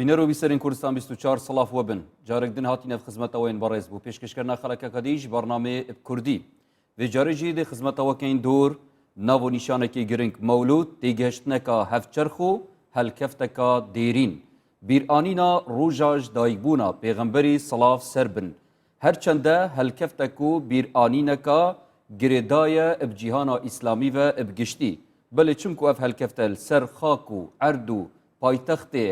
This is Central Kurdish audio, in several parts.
بینەرۆ بیسەرین کوردستان 24 سەڵاف وەبن جارێک دن هاتینە خزمەتەوەین بەڕێز بوو پێشکەشکردنا خەڵکەکە دیش بەرنامێ کوردی vê carê jî dê xizmetewekên dor nav û nîşanekî giring mewlûd têgihiştineka hevçerx û helkefteka dêrîn bîranîna roja ji dayîkbûna pêxemberî silav ser bin her çende helkeftek û bîranîneka girêdaye ev cîhana îslamî ve ev giştî belê çim ku ev helkefte li ser xak û erd û paytextê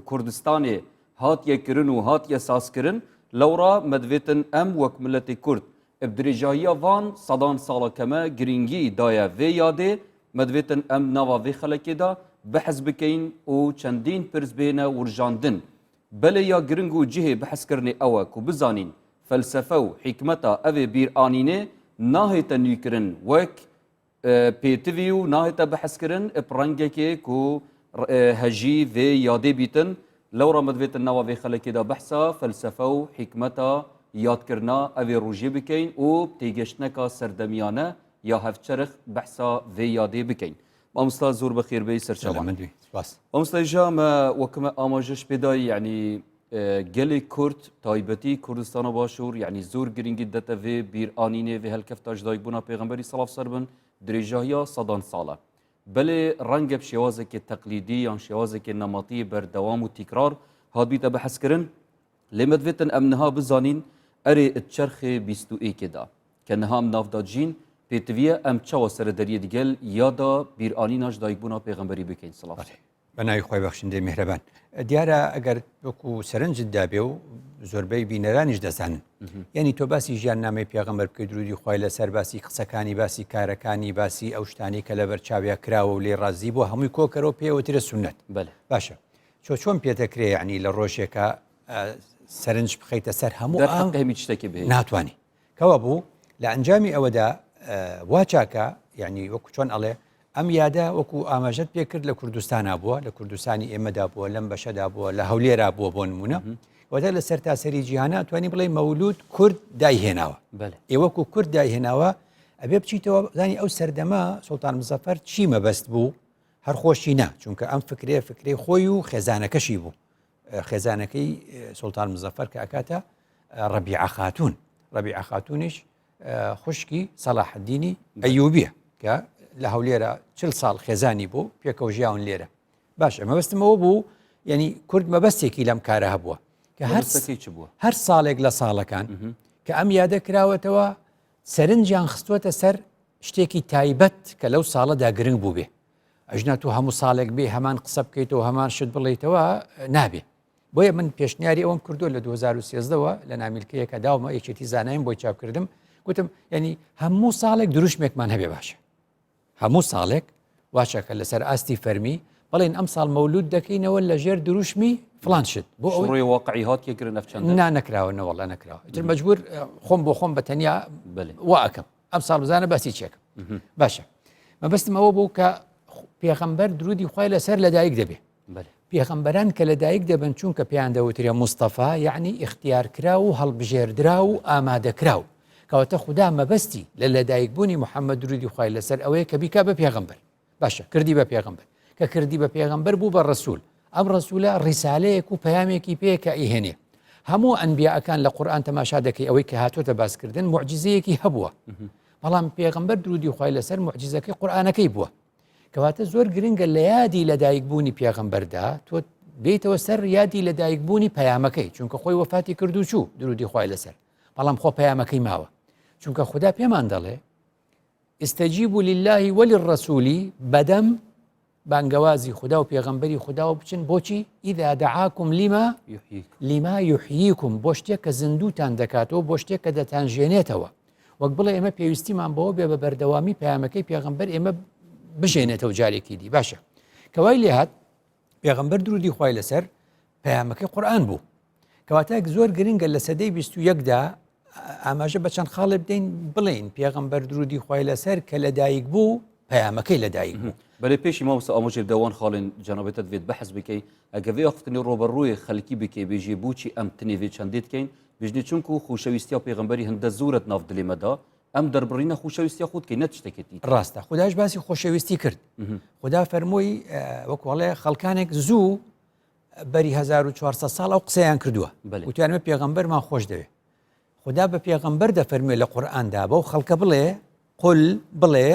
Kurdistanê hatiye kirin û hatiye sazkirin lewra medvêtin em wek milletê Kurd ev dirêjahiya van sedan sala keme giringî daye vê yadê medvêtin em nava vê xelekê da bihez bikeyin û çendîn pirs bêne wirjandin belê ya giring û cihê bihezkirinê ew e ku bizanîn felsefe û hikmeta evê bîranînê nahête nûkirin wek pêtivî û nahête bihezkirin eb rengekê ku hejî vê yadê bîtin lewra medvêtin nava vê xelekê da behsa felsefe û hikmeta yadkirina evê rojê bikeyin û têgeştineka serdemiyane ya hevçerix behsa vê yadê bikeyin. Mamosta zor bixêr bê serçavan. Mamosta ja me wekime amaje ji pê dayî yanî gelê Kurd taybetî Kurdistana başûr yanî zor giringî dete vê bîranînê vê helkefta ji dayîkbûna pêxemberî salav ser bin dirêjahiya sedan sala. Belê rengeb şêwazekê teqlîdî yan şêwazekê nematî berdewam û tîkrar hat bîte bihezkirin lê medvêtin em niha bizanîn erê çerxê bîstûêkê da ke niha em nav da cîn pêtiviye em çawa serederiyê digel ya da bîranîna ji dayîkbûna pêxemberî bikin silav. بەناوی خۆی بەخشندەی میهرەبان دیارە ئەگەر وەکو سەرنجت دابێ و زۆربەی بینەرانیش دەزانن یعنی تۆ باسی ژیان نامەی پێغەمبەر بکەی درودی خۆی لەسەر باسی قسەکانی باسی کارەکانی باسی ئەو شتانی کە لەبەر چاویا کراوە و لێ ڕازی بۆ هەمووی کۆکەرەوە پێوەترە سونەت باشە چۆن پێتەکرێ ینی لە ڕۆژێکە سەرنج بخەیتە سەر هەموو هەمی شتێکی بێ ناتوانانی کەوە بوو لە ئەنجامی ئەوەدا وا چاکە یعنی وەکو چۆن ئەڵێ ئەم یادە وەکو ئاماژەت پێکرد لە کوردستانە بووە لە کوردستانی ئێمەدا بووە لەم بەشەدا بووە لە هەولێرا بووە بۆ نمونە وەدە لە سەر تاسەری جیهانە توانی بڵێ مەولود کورد دایهێناوە ئێوەکو کورد دایهێناوە ئەبێ بچیتەوە زانی ئەو سەردەما سوڵتان مزەفەر چی مەبەست بوو هەر خۆشی نا چونکە ئەم فکرێ خۆی و خێزانەکەشی بوو خێزانەکەی سوڵتان مزەفەر کە ئەکاتە ڕەبیعە خاتون ڕەبیعە خاتونیش خوشکی سەلاح الدینی ئەیوبیە کە لە هەولێرە 40 ساڵ خێزانی بوو پێکەوە ژیاون لێرە باش مەبەستمەوە بوو یعنی کورد مەبەستێکی لەم کارە هەبووە کە هەر ساڵێک لە ساڵەکان کە ئەم یادە کراوەتەوە سەرنجیان خستوەتە سەر شتێکی تایبەت کە لەو ساڵەدا گرنگ بوو بێ ئەژنا تو هەموو ساڵێک بێ هەمان قسە بکەیتەوە هەمان شت بڵێیتەوە نابێ بۆیە من پێشنیاری ئەوم کردو لە 2013ەوە لە نامیلکەیەکە داومە یەکێتی زانایم بۆی چاپکردم گوتم ینی هەموو ساڵێک دروشمێکمان هەبێ باشە هەموو ساڵێک واشەکە لەسەر ئاستی فەرمی بەڵێن ئەم ساڵ مەولود دەکەینەوە لە ژێر دروشمی فلان شت بۆ ڕێ واقعی هاتیەکردن نەفچەند نەکراوەوەڵە نەکراوە تر مەجبور خۆم بۆ خۆم بە تەنیا واکەم ئەم ساڵ بزانە باسی چێکم باشە مەبەستم ئەوە بوو کە پێغەمبەر درودی خوای لەسەر لەدایک دەبێ پێغەمبەران کە لەدایک دەبن چونکە پێیان دەوترێ مستەفا یعنی اختیارکرا و هەڵبژێردرا و ئامادەکراو کەواتە خوددا مەبەستی لە لەدایکبوونی محەممەد درودی خوای لەسەر ئەوەیە کە بیکا بە پێغەمبەر باشە کردی بە پێغەمبەر کە کردی بە پێغەمبەر بوو بە ڕەسوول ئەم ڕەسوولە ڕیسالەیەک و پەیامێکی پێکە ئیهێنێ هەموو ئەنبیاءەکان لە قورئان تەماشا دەکەی ئەوەی کە هاتوۆتە باسکردن موعجزەیەکی هەبووە بەڵام پێغەمبەر درودی خوای لەسەر موعجزەکەی قورئانەکەی بووە کەواتە زۆر گرنگە لە یادی لەدایکبوونی پێغەمبەردا تۆ بێیتەوە سەر یادی لەدایکبوونی پەیامەکەی چونکە خۆی وەفاتی کرد و چوو درودی خوای لەسەر بەڵام خۆ پەیامەکەی ماوە چونکە خوددا پێمان دەڵێ ئستەجیبوا لله وللرسول بەدەم بانگەوازی خوددا و پێغەمبەری خوددا و بچن بۆچی ئیذا دعاکم لما یحییکم بۆ شتێک کە زیندوتان دەکاتەوە بۆ شتێک کە دەتانژێنێتەوە وەک بڵێ ئێمە پێویستیمان بەوە بێ بە بەردەوامی پەیامەکەی پێغەمبەر ئێمە بژێنێتەوە جارێکی دی باشە کەوای لێ هات پێغەمبەر درودی خوای لەسەر پەیامەکەی قورئان بوو کەواتە زۆر گرنگە لە سەدەی 21دا ئاماژە بە چەند خاڵێ بدەین بڵێن پێغەمبەر درودی خوای لەسەر کە لەدایک بوو پەیامەکەی لەدایک بوو بەلێ پێشی مامۆستا ئاماژێ دەوان خاڵێن جەنابەتت بێت بەحەز بکەی ئەگە vê وەختنی ڕۆبەڕووی خەڵکی بکەی بێژێ بۆچی ئەم تنێ vê چەندێت کەین بژنی چونکو خوشەویستیا پێغەمبەری هەندە زورت ناو دلێمەدا ئەم دەربڕینە خوشەویستیا خۆت کەی نەت شتێکێتی ڕاستە خودداش باسی خۆشەویستی کرد خوددا فەرمووی وەکوڵێ خەڵکانێک زوو بەری 1400 ساڵ ئەو قسەیان کردووە وتیانمە پێغەمبەرمان خۆش دەوێت خدا بە پێغەمبەر دەفەرمێ لە قورئاندا بەو خەڵکە بڵێ قل بڵێ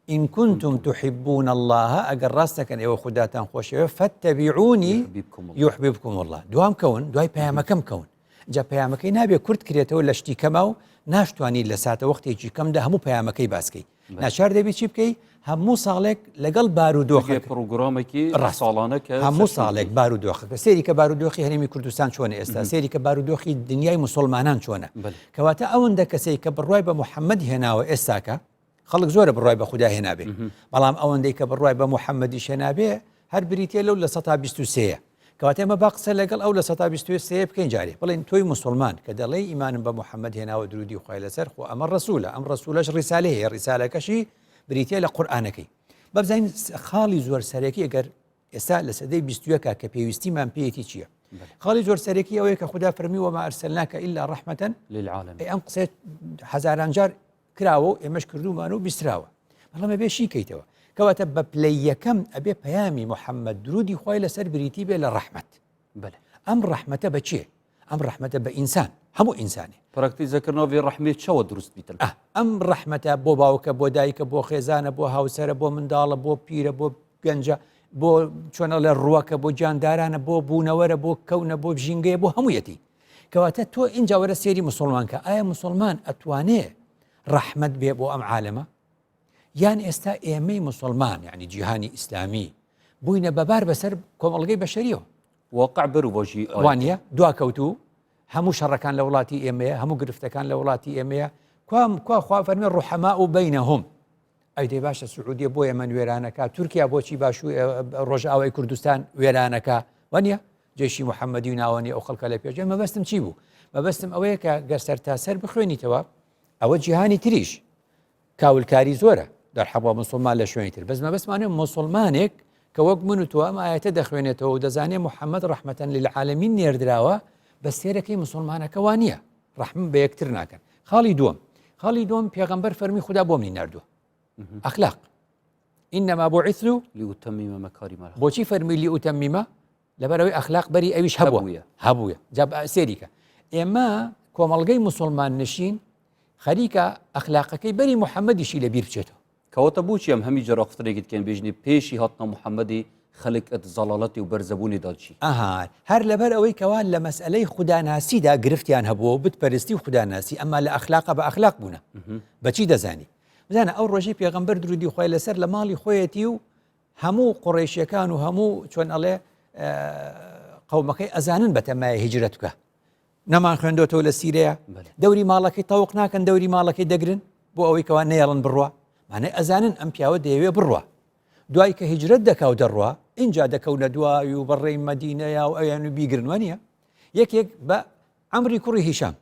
إن كنتم تحبون الله أجر راستكن أيوة خداتان خوشية فاتبعوني يحببكم الله دوام كون دواي بيامكم كون جا بيامكي نابي كرت كريته ولا شتي كماو ناشتواني لساعة وقت يجي كم ده همو بيامكي باسكي ناشار دبي شيء بكي همو صالك لقل بارودوخك برنامجكي رسالانك همو صالك بارودوخك سيري كبارودوخي هرمي كردستان شونه استا سيري كبارودوخي الدنيا مسلمانان شونه كواتا أون دك سيري كبرواي بمحمد هنا وإساكا خلق زۆرە بڕای بە خوددا هێنابێ بەڵام ئەوەندەی کە بڕای بە محەممەدیش هێنابێ هەر بریتە لەو لە 123 کەواتە ئێمە با قسە لەگەڵ ئەو لە 123 بکەین جارێ بڵێن تۆی مسلمان کە دەڵێ ئیمانم بە محەممەد هێناوە درودی خوای لەسەر خۆ ئەمە ڕسوولە ئەم ڕسوولەش ڕیسالە هەیە ڕیسالەکەشی بریتە لە قورئانەکەی بەبزین خاڵی زۆر سەرەکی ئەگەر ئێستا لە سەدەی 21 کە پێویستیمان پێیەتی چییە خاڵی زۆر سەرەکی ئەوەیە کە خوددا فەرمی وما ئەرسەلناکە ئیلا ڕەحمەتەن للعالمین ئەم قسەی هەزاران جار کراوە و ئێمەش کردومان و بیستراوە بەڵام ئەبێ شیکەیتەوە کەواتە بە پلەی یەکەم ئەبێ پەیامی محەممەد درودی خوای لەسەر بریتی بێ لە ڕەحمەت ئەم ڕەحمەتە بە چێ ئەم ڕەحمەتە بە ئینسان هەموو ئینسانی پراکتیزەکردنەوەی ڕەحمێت چەوە دروست بیتن ئەم ڕەحمەتە بۆ باوکە بۆ دایکە بۆ خێزانە بۆ هاوسەرە بۆ منداڵە بۆ پیرە بۆ گەنجە بۆ چۆنە لە ڕووەکە بۆ جاندارانە بۆ بوونەوەرە بۆ کەونە بۆ ژینگەیە بۆ هەموویەتی کەواتە تۆ اینجا وەرە سێری مسلمانکە ئایا مسلمان ئەتوانێ ڕەحمەت بێ بۆ ئەم عالەمە یان ئێستا ئێمەی مسلمان یعنی جیهانی ئیسلامی بووینە بەبار بەسەر کۆمەڵگەی بەشەریەوە واقع بەر و بۆژی وانە دواکەوتو هەموو شەڕەکان لە وڵاتی ئێمەیە هەموو گرفتەکان لە وڵاتی ئێمەیە کوا خوا فەرمێ ڕوحەما و بەینەهم ئەی دەی باشە سعودیە بۆ ئێمە وێرانەکە تورکیا بۆچی باشوو ڕۆژئاوای کوردستان وێرانەکە وانە جێشی محەممەدی و ناوەنی ئەو خەڵکە لە پێشێ مەبەستم چی بوو مەبەستم ئەوەیە کە گەسەر تاسەر بخوێنیتەوە ئەوە جیهانی تریش کاولکاری زۆرە دەرحەبووە مسلمان لە شوێنی تر بەس مەبەستمانێ مسلمانێک کە وەک من و تۆ ئەم ئاەتە دەخوێنێتەوە و دەزانێ محەممەد ڕەحمەتەن للعالەمین نێردراوە بە سێرەکەی مسلمانەکە وانە ڕەحم بە یەکتر ناکەن خاڵی دووەم پێغەمبەر فەرمی خوددا بۆ منی نردووە ئەخلاق ئینەما بوعثت لأتمم مكارم الأخلاق بۆچی فەرمی لأتمم لەبەرەوەی ئەخلاق بەری ئەویش هەبووە جا سێریکە ئێمە کۆمەڵگەی مسلمان نشین خەریکە ئەخلاقەکەی بەری محەممەدیشی لە بیر بچێتەوە کەواتە بۆچی ئەم هەمی جەڕاقترێکت کەن بێژنی پێشی هاتنە محەممەدی خەڵک زەڵالەتی و بەرزەبوونی داچی هەر لەبەر ئەوەی کەوا لە مەسئلەی خوداناسیدا گرفتیان هەبووە بتپەرستی و خوداناسی ئەمما لە ئەخلاقە بە ئەخلاق بوونە بەچی دەزانی بزانە ئەو ڕۆژی پێغەمبەر درودی خوای لەسەر لە ماڵی خۆیەتی و هەموو قوڕیشیەکان و هەموو چۆن ئەڵێ قەومەکەی ئەزانن بەتەمایە هیجرەت بکە نەمان خوێندۆتەوە لە سیرەیە دەوری ماڵەکەی تەوق ناکەن دەوری ماڵەکەی دەگرن بۆ ئەوەی کەوا نەیەڵن بڕوە مانای ئەزانن ئەم پیاوە دەیەوێ بڕوە دوای کە هیجرەت دەکا و دەڕوە اینجا دەکەونە دوای و بەڕێی مەدینەیە و ئەویان و بیگرن وانە یەکێک بە عەمری کوڕی هیشام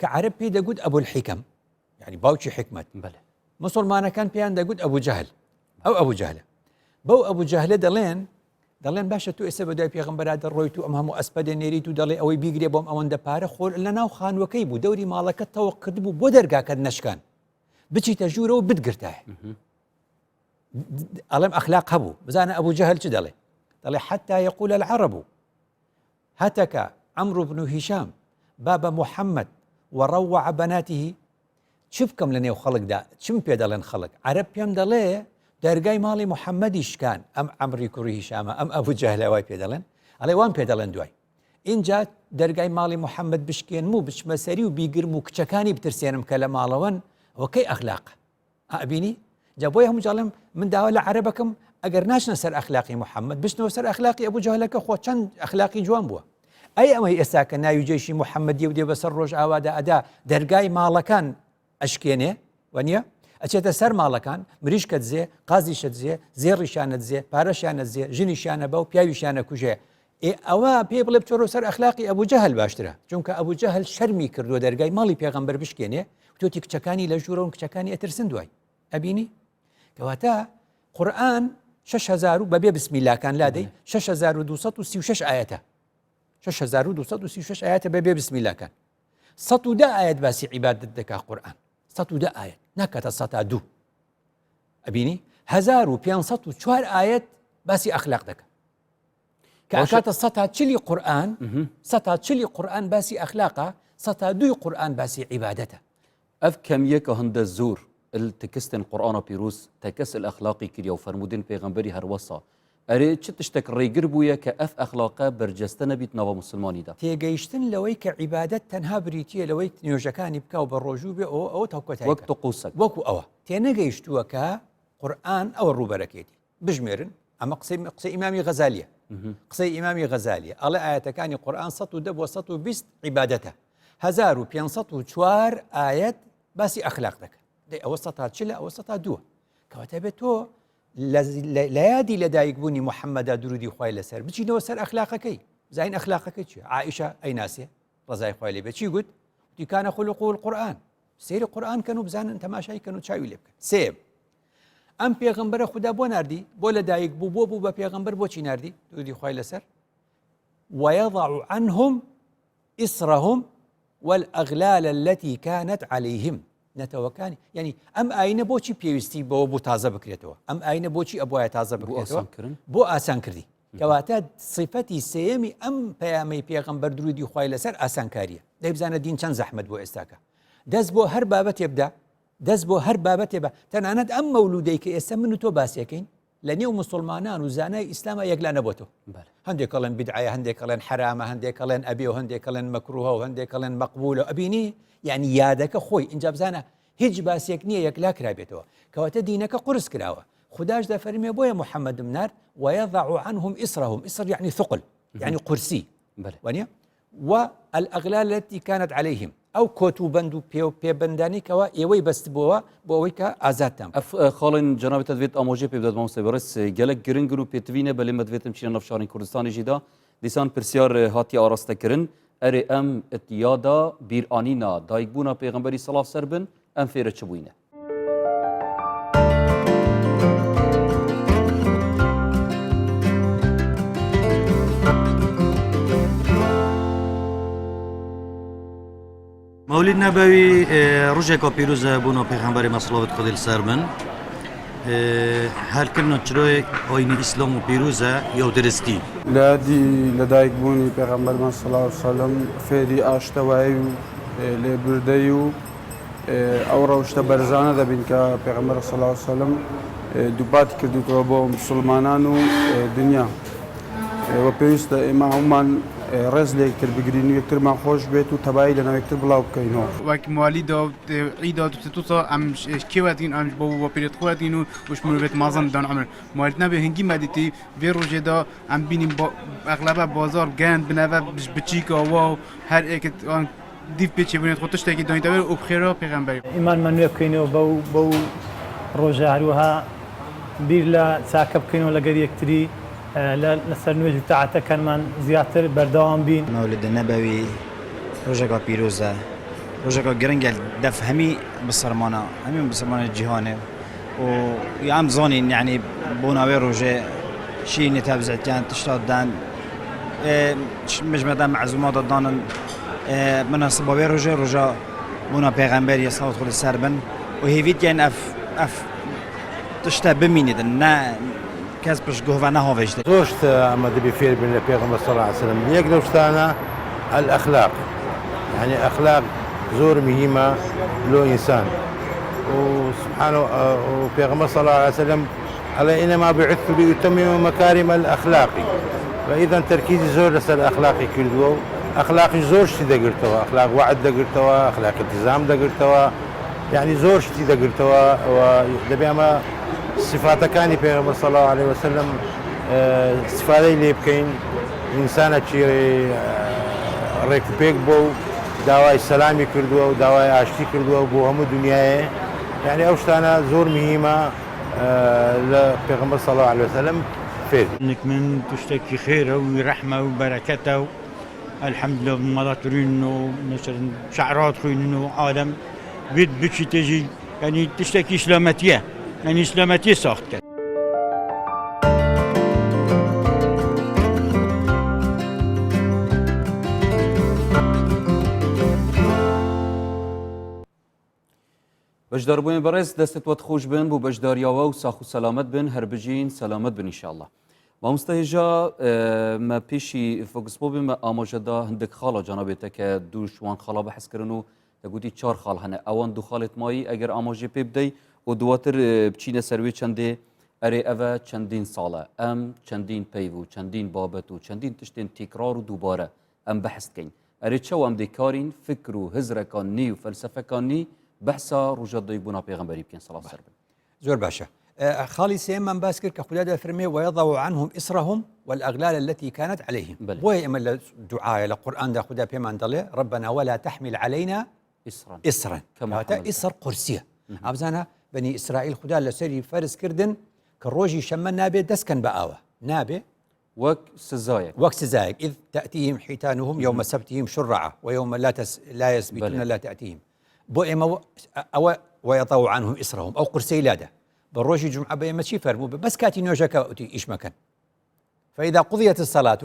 کە عەرەب پێی دەگوت ئەبول حیکەم یعنی باوکی حکمت مسلمانەکان پێیان دەگوت ئەبوو جەهل ئەو ئەبوو جەهلە بەو ئەبوو جەهلە دەڵێن باشە تو ئێستا بەدوای پێغەمبەرا دەڕۆیت و ئەم هەموو ئەسپەدە نێریت و دەڵێ ئەوەی بیگرێ بۆم ئەوەندە پارە خۆر لە ناو خانوەکەی بوو دەوری ماڵەکە تەوە کردبوو بۆ دەرگاکەت نەشکان بچیتە ژوورەوە بتگرتایە ئەڵێم ئەخلاق هەبوو بزانە ئەبوو جەهل چ دەڵێ حتى يقول العرب هتك عمرو بن هشام باب محمد وروع بناته چ بکەم لە نێو خەڵکدا چم پێ دەڵێن خەڵک عەرەب پێم دەڵێ دەرگای ماڵی محەممەدیشکان ئەم عەمری کوڕی هیشامە ئەم ئەبوو جەهلە وای پێ دەڵێن ئەڵێ وان پێ دەڵێن دوای اینجا دەرگای ماڵی محەممەد بشکێنم و بچمە سەری و بیگرم و کچەکانی بترسێنم کە لە ماڵەوەن وەکەی ئەخلاق ئەبینی جا بۆی هەموو جاڵم من داوا لە عەرەبەکەم ئەگەر ناشنە سەر ئەخلاقی محەممەد بشنەوە سەر ئەخلاقی ئەبوو جەهلەکە خۆ چەند ئەخلاقی جوان بووە ئەی ئەمەی ئێستا کە ناوی جێشی محەممەدی و دێ بەسەر ڕۆژ ئاوادا ئەدا دەرگای ماڵەکان ئەشکێنێ وەنیە ئەچێتە سەر ماڵەکان مریشکە دزێ قازیشە دزێ زێڕیشانە دزێ پارەشیانە دزێ ژنیشانە بە و پیاویشانە کوژێ ئەوە پێ بڵێ بچۆرە سەر ئەخلاقی ئەبوو جەهل باشترە چونکە ئەبوو جەهل شەرمی کردووە دەرگای ماڵی پێغەمبەر بشکێنێ تۆتی کچەکانی لە ژوورەوە کچەکانی ئەترسن دوای ئەبینی کەواتە قورئان 6000 بەبێ بسمیلاکان لادەی 6236 ئاەتە 6236 ئاەتە بەبێ بسمیلاکان 110 ئاەت باسی عیبادەت دەکا قورئان 110 ئاەت ناکاتە 102 ئەبینی 1504 ئاەت باسی ئەخلاق دەکە كأكات السطا تشلي قرآن سطا تشلي قرآن باسي أخلاقه سطا دوي قرآن باسي عبادته اف كميه كهند الزور التكستن قرآن بيروس تكس الاخلاقي كريا وفرمودين پیغمبري هر وصا اري تشتك ريگر بويا كاف اخلاقه برجستنا بيت نوا مسلماني دا تيجيشتن لوي كعبادة تنها بريتيه لوي نيوجكاني بكاو بالرجوبة أو توكتها وقت قوسك وكو أوا تينجيشتوا كقرآن أو الروبركيتي بجميرن أما قصي إمامي غزالية قصي إمامي غزالية الله آية كان قرآن سطو دب وسطو بست عبادته هزارو بيان سطو شوار آيات باسي أخلاقك دي أوسطها تشلا أوسطها دوا كواتبتو ليادي لدايك بوني محمد درودي خوي لسر بتجي نو سر أخلاقك زين أخلاقك عائشة أي ناسية رضاي خوي لي بتشي قلت دي كان خلقه القرآن سير القرآن كانوا بزان انت ما شاي كانوا تشاوي لك سيب ام پیغمبر خدا بو نردي بو لدايك بو بيغمبر بو چي نردي درودي خوي لسر ويضع عنهم إسرهم والأغلال التي كانت عليهم نتوكاني يعني ام اين بوچی پیوستی بو تازه بکرێتەوە ام اين بوچی ابوای تازه بکرێتەوە بو آسان کردی کەواتە صفەتی سێمی ام پەیامی پێغەمبەر درودی خوای لەسەر ئاسانکاریە دەیبزانە دین چەند زەحمەت بۆ ئێستاکە دەست بۆ هەر بابەتێ بدە دەست بۆ هەر بابەتێ بە تەنانەت ئەم مەولودەی کە ئێستا من و تۆ باسیەکەین لە نێو مسلمانان و زانای ئیسلامە یەکلا نەبۆتەوە هەندێک کەڵێن بدعایە هەندێک کەڵێن حرامە هەندێک کەڵێن ئەبێ و هەندێک کەڵێن مەکروهە و هەندێک کەڵێن مەقبولە ئەبینی یعنی یادەکە خۆی اینجا بزانە هیچ باسیەک نییە یەکلا کرابێتەوە کەواتە دینەکە قورس کراوە خداش دەفەرمێ بۆیە محەممەد منار ويضع عنهم إسرهم إسر يعني ثقل يعني قرسي ونيا والأغلال التي كانت عليهم أو كوتو بندو بي بنداني كوا يوي بس بوا كا آزاد اف خالن جناب تدويت اموجي بيبداد مامس برس جلك جرينجرو بيتوينه بل مدويتم شي نفشارين كردستان جيدا ديسان برسيار هاتي آراسته كرن اري ام اتيادا بيرانينا دايقبونا پیغمبري صلاة سربن ام فيره چبوينه مولد نبوي رجع بيروز بونو پیغمبر مصلوبت خدل سرمن هل كنا تشروي اوين اسلام وبيروزا يو درستي لا دي لدايك بوني پیغمبر صلى الله عليه وسلم فيدي اشتواي لبرديو او روشت برزانه ده بين كا پیغمبر صلى الله عليه وسلم دوبات كردو تو مسلمانانو دنيا و بيست امام عمان رزلي كتر بجرينو كتر ما خوش بيتو تبعي لنا كتر بلاو كينو وقت مواليد عيد توتا ام كيواتين ام بو بيرت خواتين وش مربت مازن دان عمر موالدنا به هنگي مدتي في روجدا ام بيني اغلب بازار گند بنوا بچيكا واو هر اك ديف بيتشي بنت خوتش تاكي داين تبر وبخيرا پیغمبر ايمان من يكينو بو روجا هروها بير لا ساكب كينو لغري يكتري لسر نوێژ تاعەتەکانمان زیاتر بەردەوام بین. مولد النبوي ڕۆژێکە پیرۆزە ڕۆژێکە گرنگە دەف هەمی بسەلمانە هەمی بسەلمانە جیهانێ و ئەم زانین یعنی بۆ ناوێ ڕۆژێ شینی تەبزەتیان تشتا دان مژمەدە مەعزوماتە دانن مناسبەوێ ڕۆژێ ڕۆژە بوونا پێغەمبەری سەڵات خولی سەر بن و هێویتیان ئەف تشتا بمینیدن نه كاس باش قهوة هوفيش زوجت أما دبي فير بين النبي صلى الله عليه وسلم يقدر وشتانا الأخلاق يعني أخلاق زور مهمة له إنسان وسبحانه وبيغمبر صلى الله عليه وسلم على إنما بعثت ليتمم مكارم الأخلاق فإذا تركيز زور لسه الأخلاقي كله أخلاق زور شتي دقرتوا أخلاق وعد دقرتوا أخلاق التزام دقرتوا يعني زور شتي دقرتوا ودبي أما صفات كاني پیغمبر صلى الله عليه وسلم استفاده لي بكين انسان چی ریکوپیک بو داوای سلامی کردو و داوای آشتی کردو بو همو دنیای يعني اوشتانا زور مهمه لپیغمبر صلى الله عليه وسلم فيه انك من تشتكي خيره ورحمه وبركته الحمد لله مضاترين مثلا شعرات خوين عالم بيت بشي تجي يعني تشتكي اسلامتيه يعني اسلامتي ساخت کرد. بجدار بوين برز دستت وتخوش بن بو بجدار ياوا و ساخو سلامت بن هر بجين سلامت بن ان شاء الله. مامۆستا هێژا مە پێشی فۆکسبۆ بێمە ئاماژەدا هەندێک خاڵە جانابێتە کە دووشوان خاڵا بەحەزکردن و دەگوتی 4 خاڵ هەنە ئەوان دوو خاڵێت مایی ئەگەر ئاماژێ پێ بدەی و دواتر بچینە سەروێ چەندێ ئەرێ ئەvە چەندین ساڵە ئەم چەندین پەیو و چەندین بابەت و چەندین تشتێن تیکرار و دووبارە ئەم بەحەزکەین ئەرێ چەو ئەم دێکارین فکر و هزرەکانی و فەلسەفەکانی بەحسا ڕوژەدەی بوونا پێغەمبەری بکەین سەڵاو سەر بن زۆر باشە خاڵی سێم من باس کرد کە خوددا دەفەرمێ ويضع عنهم إصرهم والأغلال التي كانت عليهم بۆیە ئێمە لە دوعاە لە قورئاندا خوددا پێمان دەڵێ ربنا ولا تحمل علينا إصرا کەواتە ئیسر قورسیە ئابزانە بنی ئیسرائیل خوددا لەسەری فەرز کردن کە ڕۆژی شەمە نابێت دەستکەن بە ئاوە نابێ وەک سزایەک إذ تأتيهم حيتانهم يوم سبتهم شرعا ويوم لا يسبتون لا تأتيهم بۆ ئێمە ئەوە ويضع عنهم إصرهم ئەو قورسەی لادا بروجي جمعة بيما شي فرمو بس كاتي نوجك إيش مكان فإذا قضيت الصلاة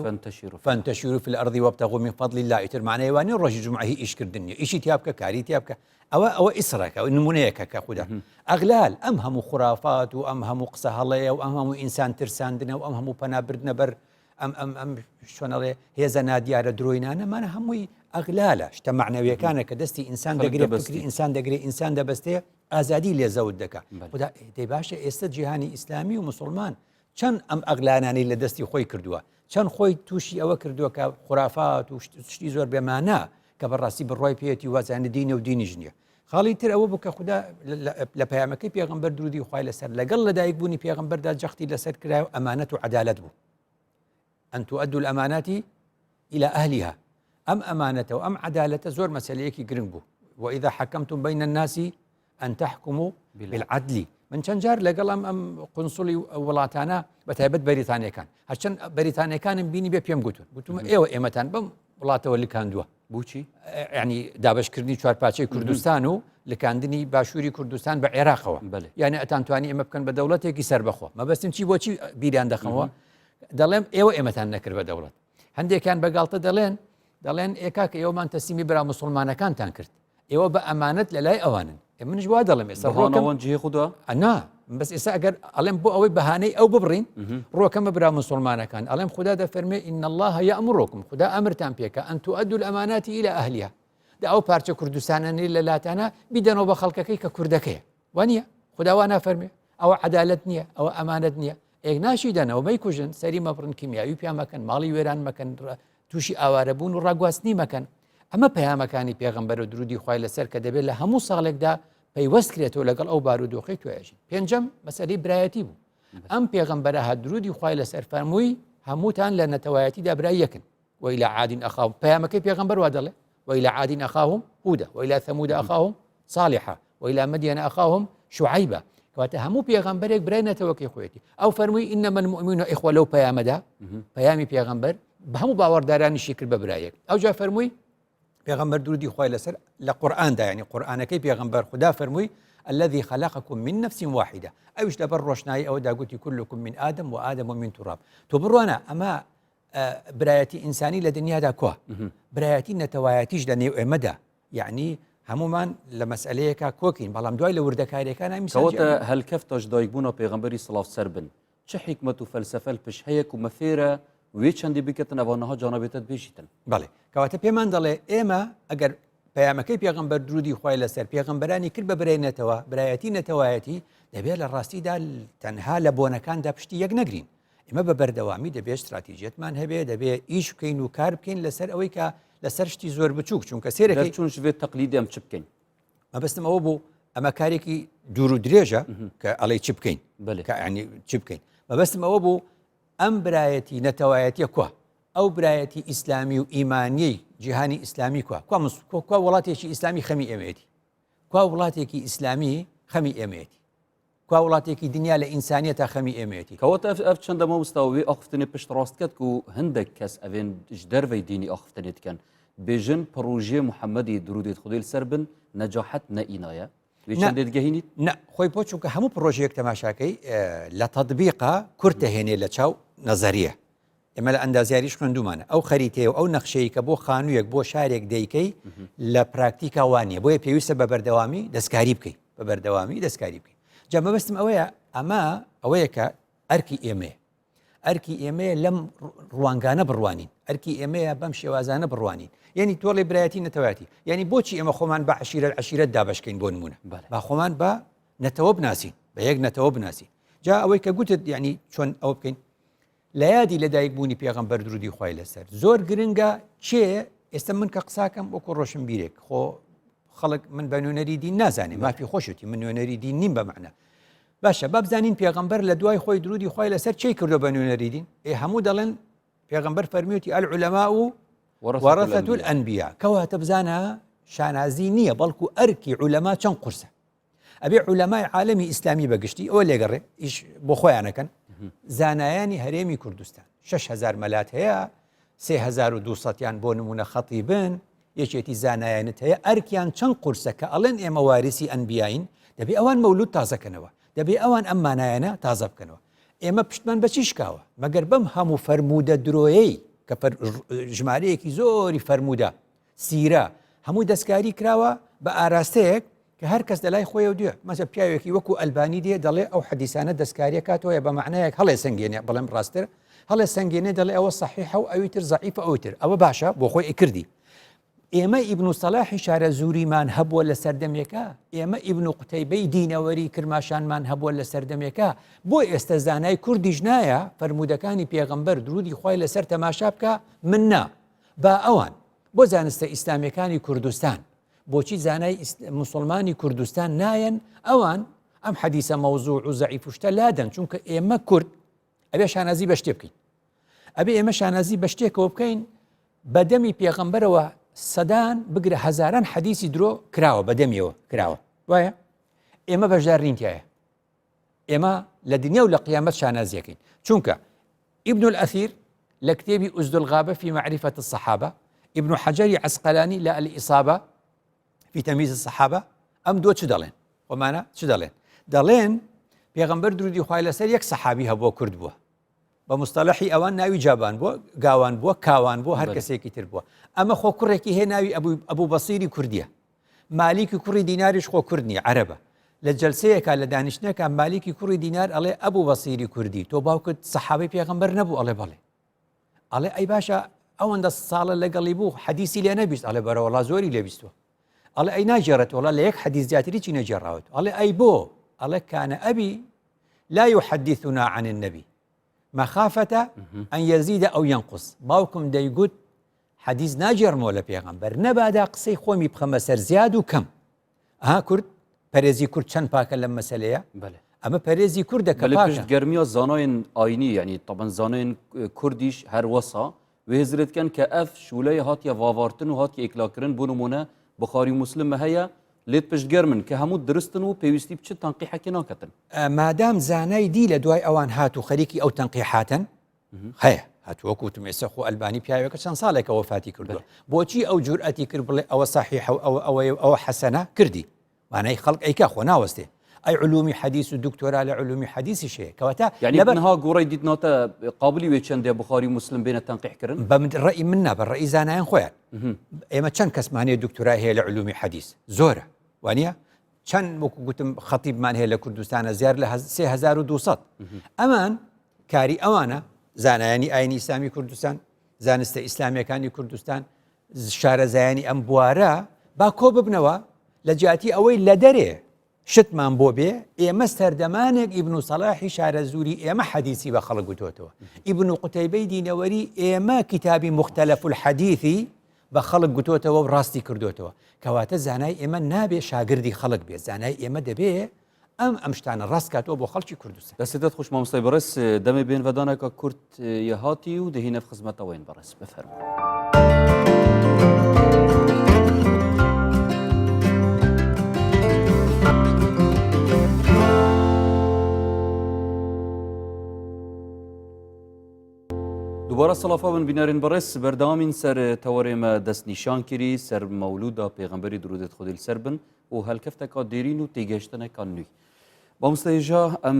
فانتشروا في الأرض وابتغوا من فضل الله يتر معناه واني روجي جمعة هي إيش كردنيا إيش تيابك كاري تيابك أو إسرك أو نمونيك كخدا أغلال أمهم خرافات وأمهم قصة الله وأمهم إنسان ترساندنا وأمهم بنابردنا بر أم شلون الله هي زنادي على دروينا أنا ما نهمي أغلاله اجتمعنا وياكانا كدستي إنسان دقري فكري إنسان دقري إنسان دبستي ئازادی لێ زەوت دەکا خدا دەی باشە ئێستا جیهانی ئیسلامی و مسلمان چەند ئەم ئەغلانانەی لە دەستی خۆی کردووە چەند خۆی تووشی ئەوە کردووە کە خورافات و شتی زۆر بێمانە کە بەڕاستی بڕۆی پێێتی وازانە دینە و دینیش نییە خاڵی تر ئەوە بکە خدا لە پەیامەکەی پێغەمبەر درودی خوای لەسەر لەگەڵ لەدایک بوونی پێغەمبەردا جەختی لەسەر کرایە و ئەمانەت و عەدالەت بوو ئەن تؤدوا الأمانات إلى أهلها ئەم ئەمانەتە و ئەم عەدالەتە زۆر مەسەلەیەکی گرنگ بوو وإذا حكمتم بين الناس أن تحكموا بالعدل من چەند جار لەگەڵ ئەم قنسوڵی وڵاتانە بەتایبەت بەریتانیا کان هەرچەند بەریتانیەکانم بینی بێ پێم گوتم ئێوە ئێمەتان بەم وڵاتەوە لکاندووە بوچی ینی دابشکردنی چوارپاچەی کوردستان و لکاندنی باشووری کوردستان بە عێراقەوە یعنی ئەتانتوانی ئێمە بکەن بە دەوڵەتێکی سەربەخۆ مەبەستم چی بۆچی بیریان دەخەمەوە دەڵێم ئێوە ئێمەتان نەکرد بە دەوڵەت هەندێکیان بەگاڵتە دەڵێن ئێکا کە ئێوەمان تەسلیمی برا مسلمانەکانتان کرد ئێوە بە ئەمانەت لە لای ئەوانن منش وا دەڵێم ئێستا ڕۆکەوەنجی خوددا ئەنا بەس ئێستا ئەگەر ئەڵێم بۆ ئەوەی بەهانەی ئەو ببڕین ڕۆکەمە برا مسلمانەکان ئەڵێم خوددا دەفەرمێ إن الله يأمركم خوددا ئەمرتان پێکە أن تؤدوا الأمانات إلى أهلها دا ئەو پارچە کوردستانانەی لە لاتانە بیدەنەوە بە خەڵکەکەی کە کوردەکەیە وانە خوددا وا نافەرمێ ئەوە عەدالەت نییە ئەوە ئەمانەت نییە ئێک ناشی دەنەوە مەیکوژن سەری مەبڕن کیمیاوی پیان مەکەن ماڵی وێران مەکەن تووشی ئاوارەبوون و ڕاگواستنی مەکەن ئەمە پەیامەکانی پێغەمبەر و درودی خوای لەسەر کە دەبێت لە هەموو ساڵێکدا پەیوەستکرێتەوە لەگەڵ ئەو بارودۆخی توێژین پێنجەم مەسەلەی برایەتی بوو ئەم پێغەمبەرە هات درودی خوای لەسەر فەرمووی هەمووتان لە نەتەوایەتیدا برای یەکن وإلى عاد أخاهم پەیامەکەی پێغەمبەر وا دەڵێ وإلى عاد أخاهم هودا وإلى ثمود أخاهم صالحا وإلى مدين أخاهم شعيبا کەواتە هەموو پێغەمبەرێک برای نەتەوەکەی خۆیەتی ئەو فەرمووی إنما المؤمنون إخوة لەو پەیامەدا پەیامی پێغەمبەر بە هەموو باوەڕدارانیشی کرد بە برایەک ئەو جا فەرمووی پێغەمبەر درودی خوای لەسەر لە قورئاندا یعنی قورئانەکەی پێغەمبەر خدا فەرمووی الذي خلقكم من نفس واحدة ئەوش لەبەر ڕۆشنایی ئەوەدا گوتی كلكم من آدم وآدم من تراب تۆ بڕوانە ئەمە برایەتی ئینسانی لە دنیادا کووە برایەتی نەتەوایەتیش لە نێو ئێمەدا یعنی هەمومان لە مەسئلەیەکە کۆکین بەڵام دوای لە وردەکاریەکانە کەواتە هەلکەفتەش دایکبوونە پێغەمبەری سڵاو سەر بن چه حکمت و فەلسەفە پشت هەیە و مەفێرە وێ چەندی بکەتن ئەوانەها جانەبێتت بێژیتن بەڵێ کەواتە پێمان دەڵێ ئێمە ئەگەر پەیامەکەی پێغەمبەر درودی خوای لەسەر پێغەمبەرانی کرد بە برێنێتەوە برایەتی نەتەوایەتی دەبێت لە ڕاستیدا تەنها لە بۆنەکاندا پشتی یەک نەگرین ئێمە بە بەردەوامی دەبێت استراتیژیەتمان هەبێ دەبێت ئیش بکەین و کار بکەین لەسەر ئەوەی کە لەسەر شتی زۆر بچووک چونکە سێرەکەی چونش بێت تەقلیدی ئەم چ بکەین مەبەستم ئەوە بوو ئەمە کارێکی دوور و درێژە کە ئەڵێ چ بکەین ینی چ بکەین مەبەستم ئەوە بوو ئەم برایەتی نەتەوایەتیە کووە ئەو برایەتی ئیسلامی و ئیمانیەی جیهانی ئیسلامی کووە کوا وڵاتێکی ئیسلامی خەمی ئێمەیەتی کوا وڵاتێکی ئیسلامی خەمی ئێمەیەتی کوا وڵاتێکی دنیا لە ئینسانیەتە خەمی ئێمەیەتی کەواتە ئەف چەندەمە وستاوێ ئاخفتنێ پشت ڕاستکەت و هەندێک کەس ئەوێن دەرەوەی دینی ئاخفتنێتکەن بێژن پڕۆژێ محەممەدی درودێت خودێل سەر بن نەجاحەت نەئینایە چندێت گەهینیت نە خۆی بۆ چونکە هەموو پرۆژەیەک تەماشاکەی لە تەطبیقا کورتە هێنێ لە چاو نەزەریە ئێمە لە ئەندازیاریش خوێندومانە ئەو خەریتەیە و ئەو نەخشەیە کە بۆ خانوویەک بۆ شارێک دەیکەی لە پراکتیکا وانە بۆیە پێویستە بە بەردەوامی دەستکاری بکەیت بە بەردەوامی دەستکاری بکەیت جا مەبەستم ئەوەیە ئەمە ئەوەیە کە ئەرکی ئێمەیە ئەرکی ئێمەیە لەم ڕوانگانە بڕوانین ئەرکی ئێمەیە بەم شێوازانە بڕوانین یعنی تۆڵی برایەتی نەتەواتی یعنی بۆچی ئێمە خۆمان بە عشیرەت دابشکەین بۆ نمونە با خۆمان بە نەتەوە بناسین بە یەک نەتەوە بناسین جا ئەوەی کە گوتت یعنی چۆن ئەوە بکەین لە یادی لەدایک بوونی پێغەمبەر درودی خوای لەسەر زۆر گرنگە چێ ئێستا من کە قساکەم وەکو ڕۆشن بیرێک خۆ خەڵک من بە نوێنەری دین نازانێ مافی خۆشتی من نوێنەری دین نیم بەمعنە باشە بابزانین پێغەمبەر لە دوای خۆی درودی خوای لەسەر چی کردو بە نوێنەری دین هەموو دەڵێن پێغەمبەر فەرمیوتی العولەما و وەرەثەة الأنبیاء کەواتە بزانە شانازی نییە بەڵکو ئەرکی عولەما چەند قورسە ئەبێ عولەمای عالەمی ئیسلامی بەگشتی ئەوە لێگەڕێ ئیش بۆ خۆیانەکەن زانایانی هەرێمی کوردستان 6,000 مەلات هەیە 3,200یان بۆ نمونە خەڵی بن یەکێتی زانایانت هەیە ئەرکیان چەند قورسە کە ئەڵێن ئێمە وارسی ئەنبیاین دەبێ ئەوان مەولود تازەکەنەوە دەبێ ئەوان ئەم مانایانە تازە بکەنەوە ئێمە پشتمان بەچی شکاوە مەگەر بەم هەموو فەرمودە درۆیەی کە ژمارەیەکی زۆری فەرمودە سیرە هەموو دەستکاری کراوە بە ئاراستەیەک کە هەر کەس دەلای خۆی دوێ مەسە پیاوێکی وەکو ئەلبانی دێ دەڵێ ئەو حەدیسانە دەستکاریە کاتەوەیە بە معنایەک هەڵێ سنگێنێ بەڵێم ڕاستتر هەڵێ سنگێنێ دەڵێ ئەوە صحیحە و ئەوی تر زەعیفە ئەوتر ئەوە باشە بۆ خۆی کردی ئێمە ئیبن سەلاحی شارە زوریمان هەبووە لە سەردەمێکە ئێمە ئیبن قوتەیبەی دینەوەری کرماشانمان هەبووە لە سەردەمێکە بۆ ئێستا زانای کوردیش نایە فەرمودەکانی پێغەمبەر درودی خوای لەسەر تەماشا بکە من نا با ئەوان بۆ زانستە ئیسلامیەکانی کوردستان بۆچی زانای مسلمانی کوردستان نایەن ئەوان ئەم حەدیسە مەوزوع و زەعیف شتە لادەن چونکە ئێمە کورد ئەبێ شانازی بە شتێ بکەین ئەبێ ئێمە شانازی بە شتێکەوە بکەین بەدەمی پێغەمبەرەوە سەدان بگرە هەزاران حەدیسی درۆ کراوە بەدەمیەوە کراوە وایە ئێمە بەشدار نینتیایە ئێمە لە دنیا و لە قیامەت شانازیەکەین چونکە ئیبن الأثیر لە کتێبی ئوزد الغابە في معرفة الصحابة ابن حجر عسقلاني لا الإصابة في تمييز الصحابة ئەم دۆ چ دەڵێن خۆمانە چ دەڵێن دەڵێن پێغەمبەر درودی خوای لەسەر یەک سەحابی هەبووە کورد بووە بە مستەلەحی ئەوان ناوی جابان بووە گاوان بووە کاوان بووە هەر کەسێکی تر بووە ئەمە خۆ کوڕێکی هەیە ناوی ئەبوو بەسیری کوردیە مالیکی کوڕی دیناریش خۆ کوورد نیە عەرەبە لە جەلسەیەکە لە دانیشتنەکە مالیکی کوڕی دینار ئەڵێ ئەبوو بەسیری کوردی تۆ باوکت سەحابەی پێغەمبەر نەبوو ئەڵێ بەڵێ ئەڵێ ئەی باشە ئەوەندە ساڵە لەگەڵی بوو حەدیسی لێ نەبیست ئەڵێ بەرەوەڵا زۆری لێبیستوە ئەڵێ ئەی ناجێڕێتەوە لە یەک حەدیث زیاتری چی نەجێڕاوەت ئەڵێ ئەی بۆ ئەڵێ کانە ئەبی لا يحدثنا عن النبي مخافة أن يزيد أو ينقص باوكم دەیگوت حەدیث ناجێڕمەوە لە پێغەمبەر نەبادا قسەی خۆمی بخەمە سەر زیاد و کەم ئەها کورد پەرێزی کورد چەند پاکە لەم مەسەلەیە ئەمە پەرێزی کوردە کە پشت گەرمیە زانایên ئاینی یعنی طبعا زانایên کوردیش هەر وەسا وێزرێتکەن کە ئەف شولەی هاتیە ڤاڤارتن و هاتیە ئیکلاکردن بۆ نمونە بخاری و مسلمە هەیە لێت پشتگەرمن کە هەموو درستن و پێویستی بچ تەنقیحەکی ناکەتن مادام زانای دی لە دوای ئەوان هات و خەریکی ئەو تەنقیحاتن هەیە هاتووەکوتم ئێستا خۆ ئەلبانی پیاوێکە چەند ساڵێکە وەفاتی کردووە بۆچی ئەو جورئەتی کرد بڵێ ئەوە صحیحە و ئەوە حەسەنە کردی وانای خەڵک ئەیکا خۆ ناوەستێ ئەی علومی حەدیث و دکتۆرا لە علومی حەدیثی شەیە کەواتە یعنی بەنها گۆڕی دیتناتە قابلی وێ چەندێ بخاری مسلم بێنە تەنقیحکردن بە ڕێی من نا بە ڕێی زانایان خۆیان ئێمە چەند کەسمانەیە دکتۆرا هەیە لە علومی حەدیث زۆرە وانە چەند وەکو گوتم خەتیبمان هەیە لە کوردستانە زیاد لە 3200 ئەمان کاری ئەوانە زانایانی ئاینی ئیسلامی کوردستان زانستە ئیسلامیەکانی کوردستان شارەزایانی ئەم بوارە با کۆ ببنەوە لە جیاتی ئەوەی لە دەرێ شتمان بۆ بێ ئێمە سەردەمانێک ئیبن سەلاحی شارە زوری ئێمە حەدیسی بە خەڵک گوتوتەوە ئیبن قوتەیبەی دینەوەری ئێمە کتابی مختلف الحەدیثی بە خەڵک گوتوتەوە و ڕاستی کردوتەوە کەواتە زانای ئێمە نابێ شاگردی خەڵک بێ زانای ئێمە دەبێ ئەم شتانە ڕاست کاتەوە بۆ خەڵکی کوردستان دەستێت خوش مامۆستای بەڕێز دەمێ بێن بەدانێکە کورد یەهاتی و دەهینە خزمەتەوەین بەڕێز بفەرموو دووبارە سەڵافا بن بینەرین بەڕێز بەردەوامین سەر تەوەرێمە دەستنیشان کردی سەر مەولودا پێغەمبەری درودێت خودی لەسەر بن و هەلکەفتێکا دێرین و تێگەشتنێکان نوێی مامۆستایژە ئەم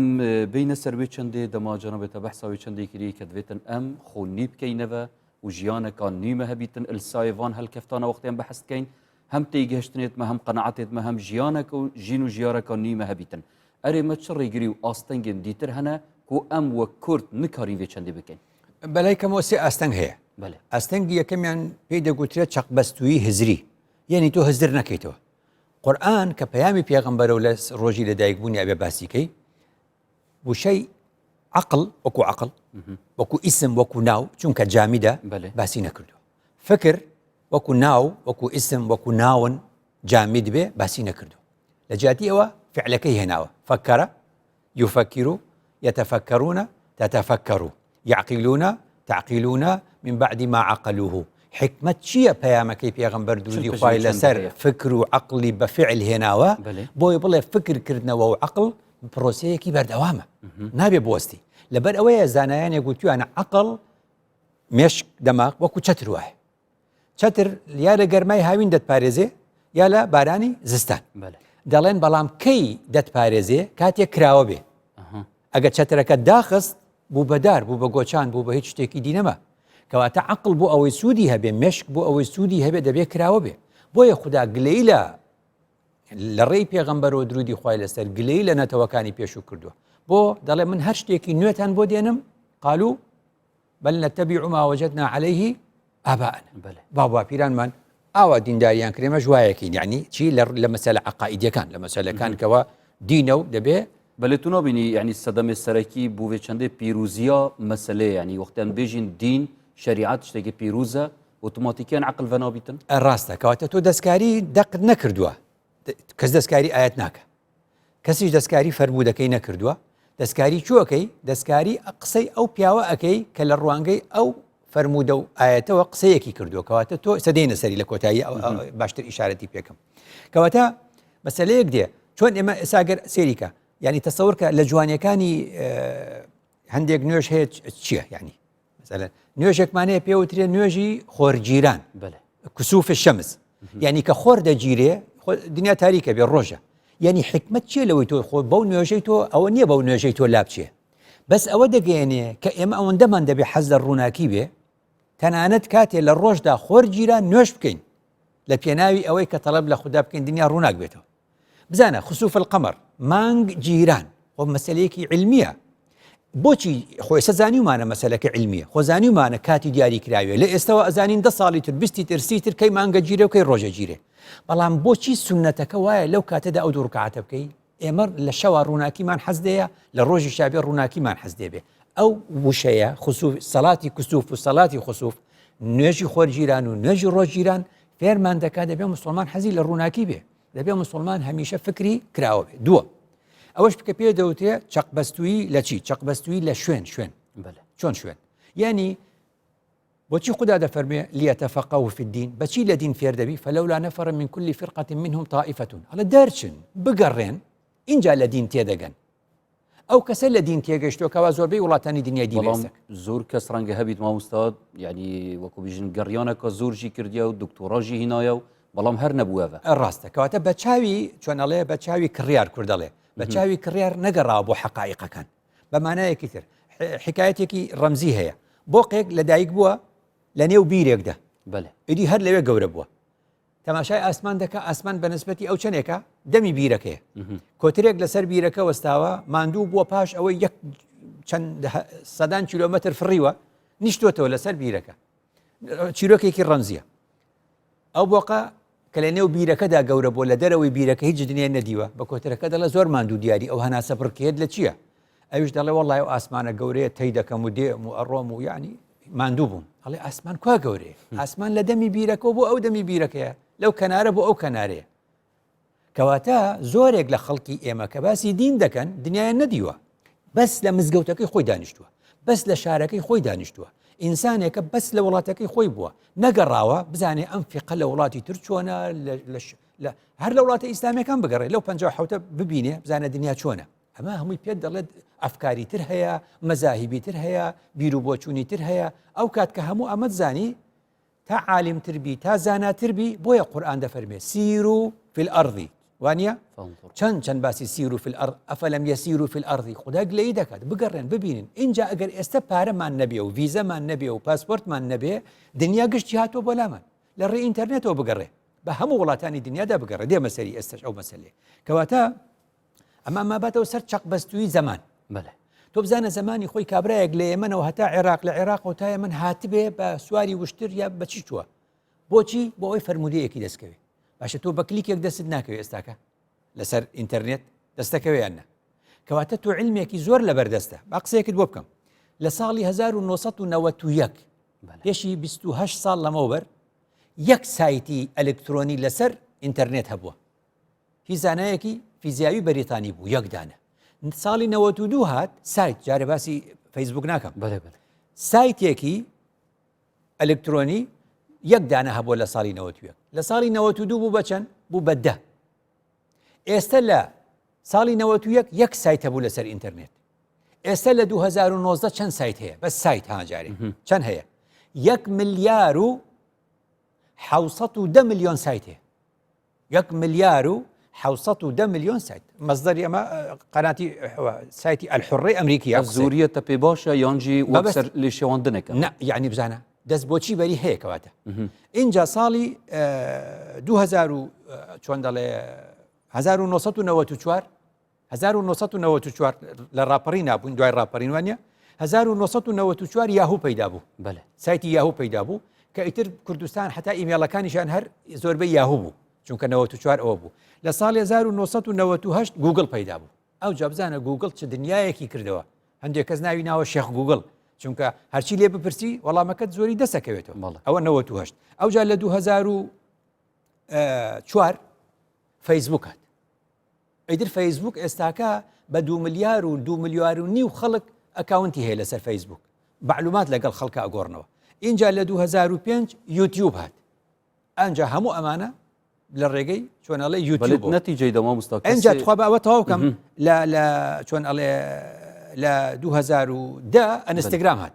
بینە سەروێ چەندێ دەما جەنابێتە بەحساوی چەندێک کردی کە دەبێتن ئەم خۆنی بکەینەوە و ژیانێکان نوێمە هەبیتن ئلسایڤان هەلکەفتانە وەختیان بەحەس بکەین هەم تێگەشتنێتمە هەم قەنەعەتێتمە هەم ژیانێک و ژین و ژیارەکان نوێمە هەبیتن ئەرێمە چ ڕێگری و ئاستەنگێن دیتر هەنە و ئەم وە کورد نکاری وێ چەندێ بکەین بەلایکەمەوە سێ ئاستەنگ هەیە بەێ ئاستەنگی یەکەمیان پێی دەگوترێت چەقبەستووی هزری یعنی تۆ هزر نەکەیتەوە قورئان کە پەیامی پێغەمبەرە و لە ڕۆژی لەدایکبوونی ئەبێ باسیکەی وشەی عقل وەکو عقل وەکو ئیسم وەکو ناو چونکە جامیدە باسی نەکردو فکر وەکو ناو وەکو ئیسم وەکو ناون جامد بێ باسی نەکردو لە جیاتی ئەوە فعلەکەی هێناوە فەکەرە يفكر يتفكرون تتفكروا يعقلون تعقلون من بعد ما عقلوه حكمة چییە پەیامەکەی پێغەمبەر درودی خوای لەسەر فکر و عقلی بەفعل هێناوە بۆی بڵێ فکرکردنەوە و عقل پرۆسەیەکی بەردەوامە نابێ بوەستی لەبەر ئەوەیە زانایانێ گوتویانە عقل مێشک دەماغ وەکو چەتر وایە چەتر یا لە گەرمای هاوین دەتپارێزێ یا لە بارانی زستان دەڵێن بەڵام کەی دەتپارێزێ کاتێک کراوە بێ ئەگەر چەترەکە داخست بوو بەدار بوو بە گۆچان بوو بە هیچ شتێکی دینەمە کەواتە عقل بۆ ئەوەی سوودی هەبێ مێشک بۆ ئەوەی سوودی هەبێ دەبێ کراوە بێ بۆیە خوددا گلەی لە ڕێی پێغەمبەرەوە درودی خوای لەسەر گلەی لە نەتەوەکانی پێشوو کردووە بۆ دەڵێ من هەر شتێکی نوێتان بۆ دێنم قالوا بل نتبع ما وجدنا عليه آباءنا بابا پیرانمان ئاوا دینداریان کرێمە ژوایەکەین یعنی چی لە مەسەلە عەقائیدیەکان لە مەسەلەکان کەەوە دینە و دەبێ بەڵێ تو نابینی یعنی سەدەمێ سەرەکی بووێ چەندێ پیرۆزیە مەسەلەیە ینی وەختیان بێژین دین شریعت شتێکی پیرۆزە ئۆتۆماتیکیان عقل بە نابیتن ڕاستە کەواتە تۆ دەستکاری دەقت نەکردووە کەس دەستکاری ئاەت ناکە کەسیش دەستکاری فەرمودەکەی نەکردووە دەستکاری چۆکەی دەستکاری قسەی ئەو پیاوە ئەەکەی کە لە ڕوانگەی ئەو فەرمودە و ئاەتەوە قسەیەکی کردووە کەواتە تۆ سەدەینە سەری لە کۆتایی باشتر ئیشارەتی پێکەم کەواتە مەسەلەیەک دێ چۆن ئێمە ئێساگەر سێریکە ینی تەسەورکە لە جوانیەکانی هەندێک نوێژ هەیە چییە ینی مەسەلەن نوێژێکمانەیە پێوترێ نوێژی خۆرگیران کسوف شەمس یعنی کە خۆر دەگیرێ دنیا تاریکە بێ ڕۆژە یعنی حکمت چیە لەوەی تۆ خۆ بەو نوێژەی تۆ ئەوە نییە بەو نوێژەی تۆ لابچێ بەس ئەوە دەگەێنێ کە ئێمە ئەوەندەمان دەبێ حەز لە ڕووناکی بێ تەنانەت کاتێ لە ڕۆژدا خۆرگیران نوێش بکەین لە پێناوی ئەوەی کە تەڵەب لە خوددا بکەین دنیا ڕووناک بێتەوە بزانە خسوف القمر مانگ جیران خۆ مەسەلەیەکی علمیە بۆچی خۆی سەزانیومانە مەسەلەکە علمیە خۆزانیومانە کاتی دیاری کراوێ لە ئێستەوە ئەزانین 10 ساڵی تر 20 تر 30 تر کەی مانگە گیرێ و کەی ڕۆژە گیرێ بەڵام بۆچی سونەتەکە وایە لەو کاتەدا ئەو دوو ڕکعاتە بکەی ئێمە لە شەوا ڕووناکیمان حەز دەیە لە ڕۆژی شابێ ڕووناکیمان حەز دەبێ ئەو وشەیە خسوف سەڵاتی کسوف و سەڵاتی خسوف نوێژی خۆرگیران و نوێژی ڕۆژگیران فێرمان دەکات دەبێ مسلمان حەزی لە ڕووناکی بێ دەبێ مسلمان هەمیشە فکری کراوە بێ دووە ئەوەش بکە پێ دەوتێ چەقبەستووی لە چی چەقبەستووی لە شوێن چۆن شوێن یعنی بۆچی خوددا دەفەرمێ لیەتەفەقەهوا فی الدین بەچی لە دین فێر دەبی فەلەولا نەفەرە من كل فرقة منهم طائفة هەڵە دەرچن بگەڕێن اینجا لە دین تێدەگەن ئەو کەسە لە دین تێگەشتووە کەوا زۆربەی وڵاتانی دنیای دیبێسە زۆر کەس ڕەنگە هەبیت مامۆستاد یعنی وەکو بیژن گەڕیانەکە زۆرژی کردیا و دکتۆڕاژی هینایە و بەڵام هەر نەبووەوە ڕاستە کەواتە بە چاوی چۆنەڵێ بە چاوی کڕیار کوردەڵێ بە چاوی کڕیار نەگەڕاوە بۆ حەقایقەکان بەمانایەکی تر حکایەتێکی ڕەمزی هەیە بۆقێک لەدایک بووە لە نێو بیرێکدا ئیدی هەر لەوێ گەورە بووە تەماشای ئاسمان دەکە ئاسمان بەنسبەتی ئەو چەندێکە دەمی بیرەکەیە کۆترێک لەسەر بیرەکە وەستاوە ماندوو بووە پاش ئەوەی یەک چەند سەدان کیلۆمەتر فڕیوە نیشتوتەوە لەسەر بیرەکە چیرۆکێکی ڕەمزیە ئەو بۆقە کە لە نێو بیرەکەدا گەورە بۆ لە دەرەوەی بیرەکە هیچ دنیا نەدیوە بە کۆترەکە دەڵە زۆر ماندوو دیاری ئەو هەناسە بڕکێت لە چییە ئەوش دەڵێ وەڵای ئەو ئاسمانە گەورەیە تەی دەکەم و دێم و ئەڕۆم و یعنی ماندوو بووم هەڵێ ئاسمان کوا گەورەیە ئاسمان لە دەمی بیرەکە بۆ ئەو دەمی بیرەکەیە لەو کەنارە بۆ ئەو کەنارەیە کەواتە زۆرێک لە خەڵکی ئێمە کە باسی دین دەکەن دنیایان نەدیوە بەس لە مزگەوتەکەی خۆی دانیشتووە بەس لە شارەکەی خۆی دانیشتووە ئینسانێکە بەس لە وڵاتەکەی خۆی بووە نەگەڕاوە بزانێ ئەم فقە لە وڵاتی تر چۆنە هەر لە وڵاتی ئیسلامیەکان بگەڕێ لەو 57 ببینێ بزانە دنیا چۆنە ئەمە هەمووی پێت دەڵێت ئەفکاری تر هەیە مەزاهیبی تر هەیە بیر و بۆچوونی تر هەیە ئەو کات کە هەموو ئەمەت زانی تا عالمتر بی تا زاناتر بی بۆیە قورئان دەفەرمێ سیروا فی الأرض وانە چەند باسی سیروا فی الأرض ئەفەلەم یەسیروا فی الأرض خوددا گلەیی دەکات بگەڕێن ببینن اینجا ئەگەر ئێستا پارەمان نەبێ و ڤیزەمان نەبێ و پاسپۆرتمان نەبێ دنیا گشتی هاتۆ بۆ لامان لە ڕێی ئینتەرنێتەوە بگەڕێ بە هەموو وڵاتانی دنیادا بگەڕێ دێمە سەری ئێستش ئەو مەسەلێ کەواتە ئەمە ماباتەوە سەر چەق بەستووی زەمان بەڵێ تۆ بزانە زمانی خۆی کابراایەک لە ئێمەەوە هەتا عێراق لە عێراق و تا من هاتبێ بە سواری وشتر یا بەچی چووە بۆچی بۆ ئەوی فەرمودەیەکی دەستکەوێت باشە تۆ بە کلیکێک دەست ناکەوێت ئێستاکە لەسەر ئینتەرنێت دەستەکەوێیانە کەواتە تۆ علمێکی زۆر لەبەردەستە با قسەیەکت بۆ بکەم لە ساڵی 1991 پێشی 28 ساڵ لەمەوبەر یەک سایتی ئەلکترۆنی لەسەر ئینتەرنێت هەبووە هیچ زانایەکی فیزیاوی بەریتانی بوو یەکدانە ساڵی 92 هات سایت جارە باسی فەیسبوک ناکەم سایتێکی ئەلکترۆنی یەکدانە هەبووە لە ساڵی 91 لە ساڵی 92 بوو بەچەند بوو بە 10 ئێستا لە ساڵی 91 یەک سایت هەبوو لەسەر ئینتەرنێت ئێستا لە 2019 چەند سایت هەیە بە سایت هاجارێ چەند هەیە 1 ملیار و 710 ملیۆن سایت هەیە 1 ملیار و 710 ملیۆن سایت مەزدەری ئەمە قەناتی سایتی ئەلحوڕێ ئەمریکی زوریەتە پێ باشە یانجی وەسەر لێ شێواندنێکە نه یعنی بزانە دەست بۆچی بەری هەیە کەواتە اینجا ساڵی 2000 چۆن دەڵێ 1994 لە ڕاپەڕی نابووین دوای ڕاپەڕین وانە 1994 یاهوو پەیدا بوو سایتی یاهوو پەیدا بوو کە ئیتر کوردستان حتا ئیمێڵەکانیشان هەر زۆربەی یاهوو بوو چونکە 94 ئەوە بوو لە ساڵی 1998 گوگل پەیدا بوو ئەو جا بزانە گوگل چ دنیایەکی کردەوە هەندێک کەس ناوی ناوە شێخ گوگل چونکە هەرچی لێ بپرسی وەڵامەکەت زۆری دەسەکەوێتەوە ئەوە 98 ئەو جا لە 2004 فەیسبوک هات ئەیتر فەیسبوک ئێستاکە بە 2 ملیار و 2 ملیار و نیو خەڵک ئەکاونتی هەیە لەسەر فەیسبوک معلومات لەگەڵ خەڵکە ئەگۆڕنەوە اینجا لە 2005 یوتیوب هات ئەنجا هەموو ئەمانە لە ڕێگەی چۆنەڵێ یوتیوب نەتیجەی دەما مستاق ئەنجا توخوا بە ئەوە تەواوکەم لە چۆن ئەڵێ لە 2010 ئەنستگرام هات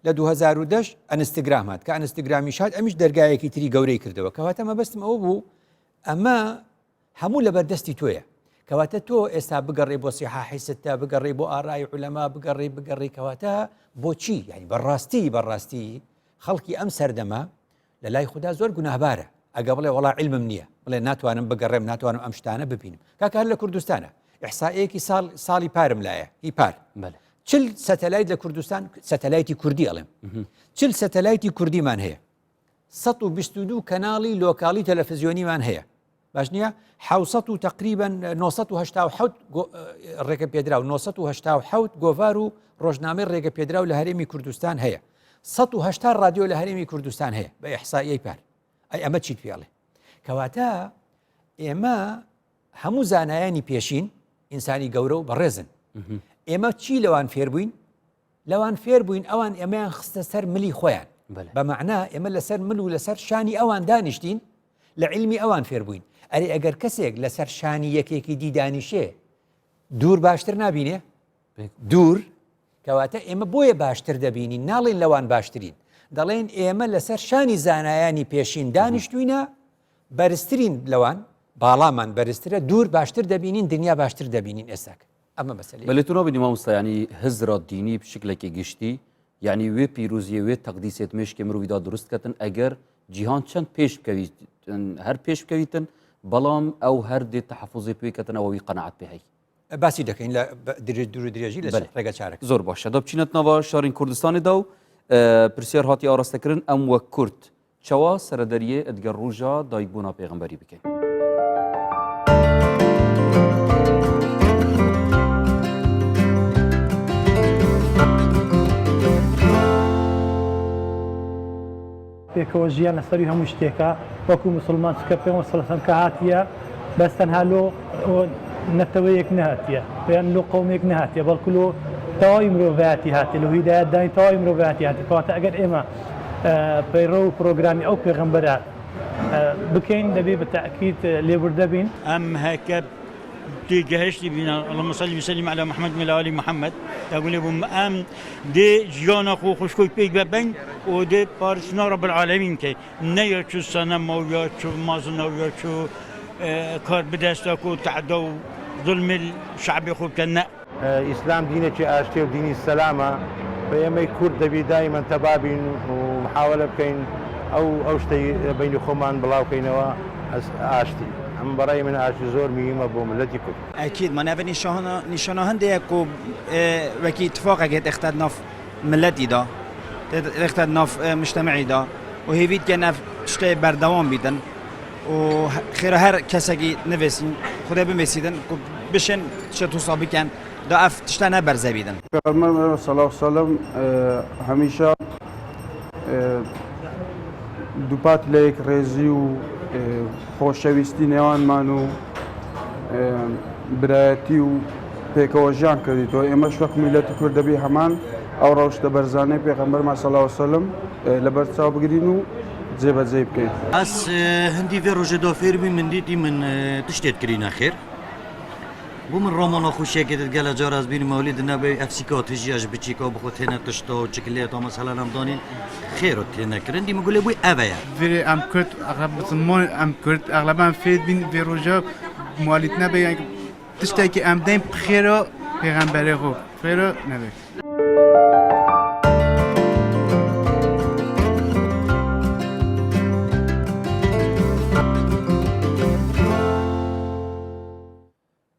لە 2010 ئەنستگرام هات کە ئەنستگرامیش هات ئەمیش دەرگایەکی تری گەورەی کردەوە کەواتە مەبەستم ئەوە بوو ئەمە هەموو لەبەردەستی تۆیە کەواتە تۆ ئێستا بگەڕێ بۆ سیحاحی ستە بگەڕێ بۆ ئارای عولەما بگەڕێ کەواتە بۆچی یعنی بەڕاستی خەڵکی ئەم سەردەما لە لای خوددا زۆر گوناهبارە ئەگە بڵێ وەڵا علمم نییە بڵێ ناتوانم بگەڕێم ناتوانم ئەم شتانە ببینم کاکە هەر لە کوردستانە ئیحسائیەکی ساڵی پارم لایە هی پار چل سەتەلایت لە کوردستان سەتەلایتی کوردی ئەڵێم چل سەتەلایتی کوردیمان هەیە 122 کەناڵی لۆکاڵی تەلەڤیزیۆنیمان هەیە باش نییە 600 و تقریبا 987 ڕێگە پێدرا و 987 گۆڤار و ڕۆژنامەی ڕێگە پێدرا و لە هەرێمی کوردستان هەیە 180 رادیۆ لە هەرێمی کوردستان هەیە بە ئیحسائیەی پار ئەی ئەمە چیت پێڵێ کەواتە ئێمە هەموو زانایانی پێشین ئینسانی گەورە و بەڕێزن ئێمە چی لەوان فێربووین لەوان فێربووین ئەوان ئێمەیان خستە سەر ملی خۆیان بەمەعنا ئێمە لەسەر مل و لەسەر شانی ئەوان دانیشتین لە علمی ئەوان فێربووین ئەرێ ئەگەر کەسێک لەسەر شانی یەکێکی دیدانیشێ دوور باشتر نبینێ دوور کەواتە ئێمە بۆیە باشتر دەبینین ناڵێن لەوان باشترین دەڵێن ئێمە لەسەر شانی زانایانی پێشین دانیشتوینە بەرزترین لەوان باڵامان بەرزترە دوور باشتر دەبینین دنیا باشتر دەبینین ئێستاکە ئەمە مەسەلەیە بەلێتونەوە بینی مامۆستا ینی هزرا دینی بشکلێکی گشتی یعنی وێ پیرۆزیە وێ تەقدیسێت مێشکێ مرۆڤیدا دروست کەتن ئەگەر جیهان چەند پێش بکەویتن هەر پێش بکەویتن بەڵام ئەو هەر دێت تەحەفوزی پێکەتنەوەوی قەنەعەت پێ هەی باسی دەکەین لە دوور و درێژی لە ڕێگە چارەکە زۆر باشە دە بچینەتنەوە شارین کوردستانیدا و پرسیار هاتی ئاراستەکردن ئەم وەک کورد چەوا سەرەدەریە ئەدگەر ڕۆژە دایکبوونا پێغەمبەری بکەین پێکەوە ژیان لەسەری هەموو شتێکە وەکو مسلمان چکە پێوە سەلسەن کە هاتیە بەس تەنها لۆ نەتەوەیەک نهاتیە پێیان لۆ قەومێک نهاتیە بەڵکو لۆ تەواوی مرۆڤایەتی هاتیە لە هیدایەت دانی تەواوی مرۆڤایەتی هاتی کەواتە ئەگەر ئێمە پەیڕۆ و پرۆگرامی ئەو پێغەمبەرە بکەین دەبێ بە تەئکید لێبوردە بین ئەم هەکە تێگەهشتی بینە اللهم صل وسلم على محمد وعلى آل محمد تقول لهم أم دي جانا خو خوشكوي بيك ببين ودي بارسنا رب العالمين كي نيا شو سنة مويا شو مازنا ويا شو كار بدستك وتعدوا ظلم الشعب خو كنا إسلام دينه شيء أشتي وديني السلامة فيما يكون دبي دائما تبابين ومحاولة بكين أو شيء بين خومان بلاو كينوا أشتي من برای من ئاشتی زۆر میهمە بۆ ملەتی کورد. اكيد ما نبي نشانه هندي كو وكي اتفاق اكيد اختاد ناف ملتي دا اختاد ناف مجتمعي دا وهي بيت كان شتي بردوام بيدن وخير هر كسكي نفسين خدا بمسيدن بشن شتو صابكن دا اف تشتنا برزه بيدن پیغمبر صلی الله علیه وسلم همیشه دوپات لیک ریزی و خوشویستی نێوانمان و برایەتی و پێکەوەژیان کردیتەوە ئێمەش وەک میلەتی کورد دەبێ هەمان ئەو ڕەوشتە بەرزانەی پێغەمبەرمان صلی الله علیه وسلم لەبەرچاو بگرین و جێبەجێ بکەین. ئەس هەندی vê rojê fêrbî min dîtî min tiştê kirîne xêr. بۆ من ڕۆمانە خوشیەکێتت گەلە جار ئەس بینی مەولید نەبێ ئەفسیکا تژیاش بچیکە بخۆ تێنە تشتە و چکلێتەوە مەسەلا نەمدانین خێر و تێنەکردن دیمە گولێ بووی ئەوەیە. vê em Kurd مسلمان em Kurd اغلبا fêr bîn vê roja malît nebe yani tiştekî em deyim xêra pêxemberê xwe xêra nebe.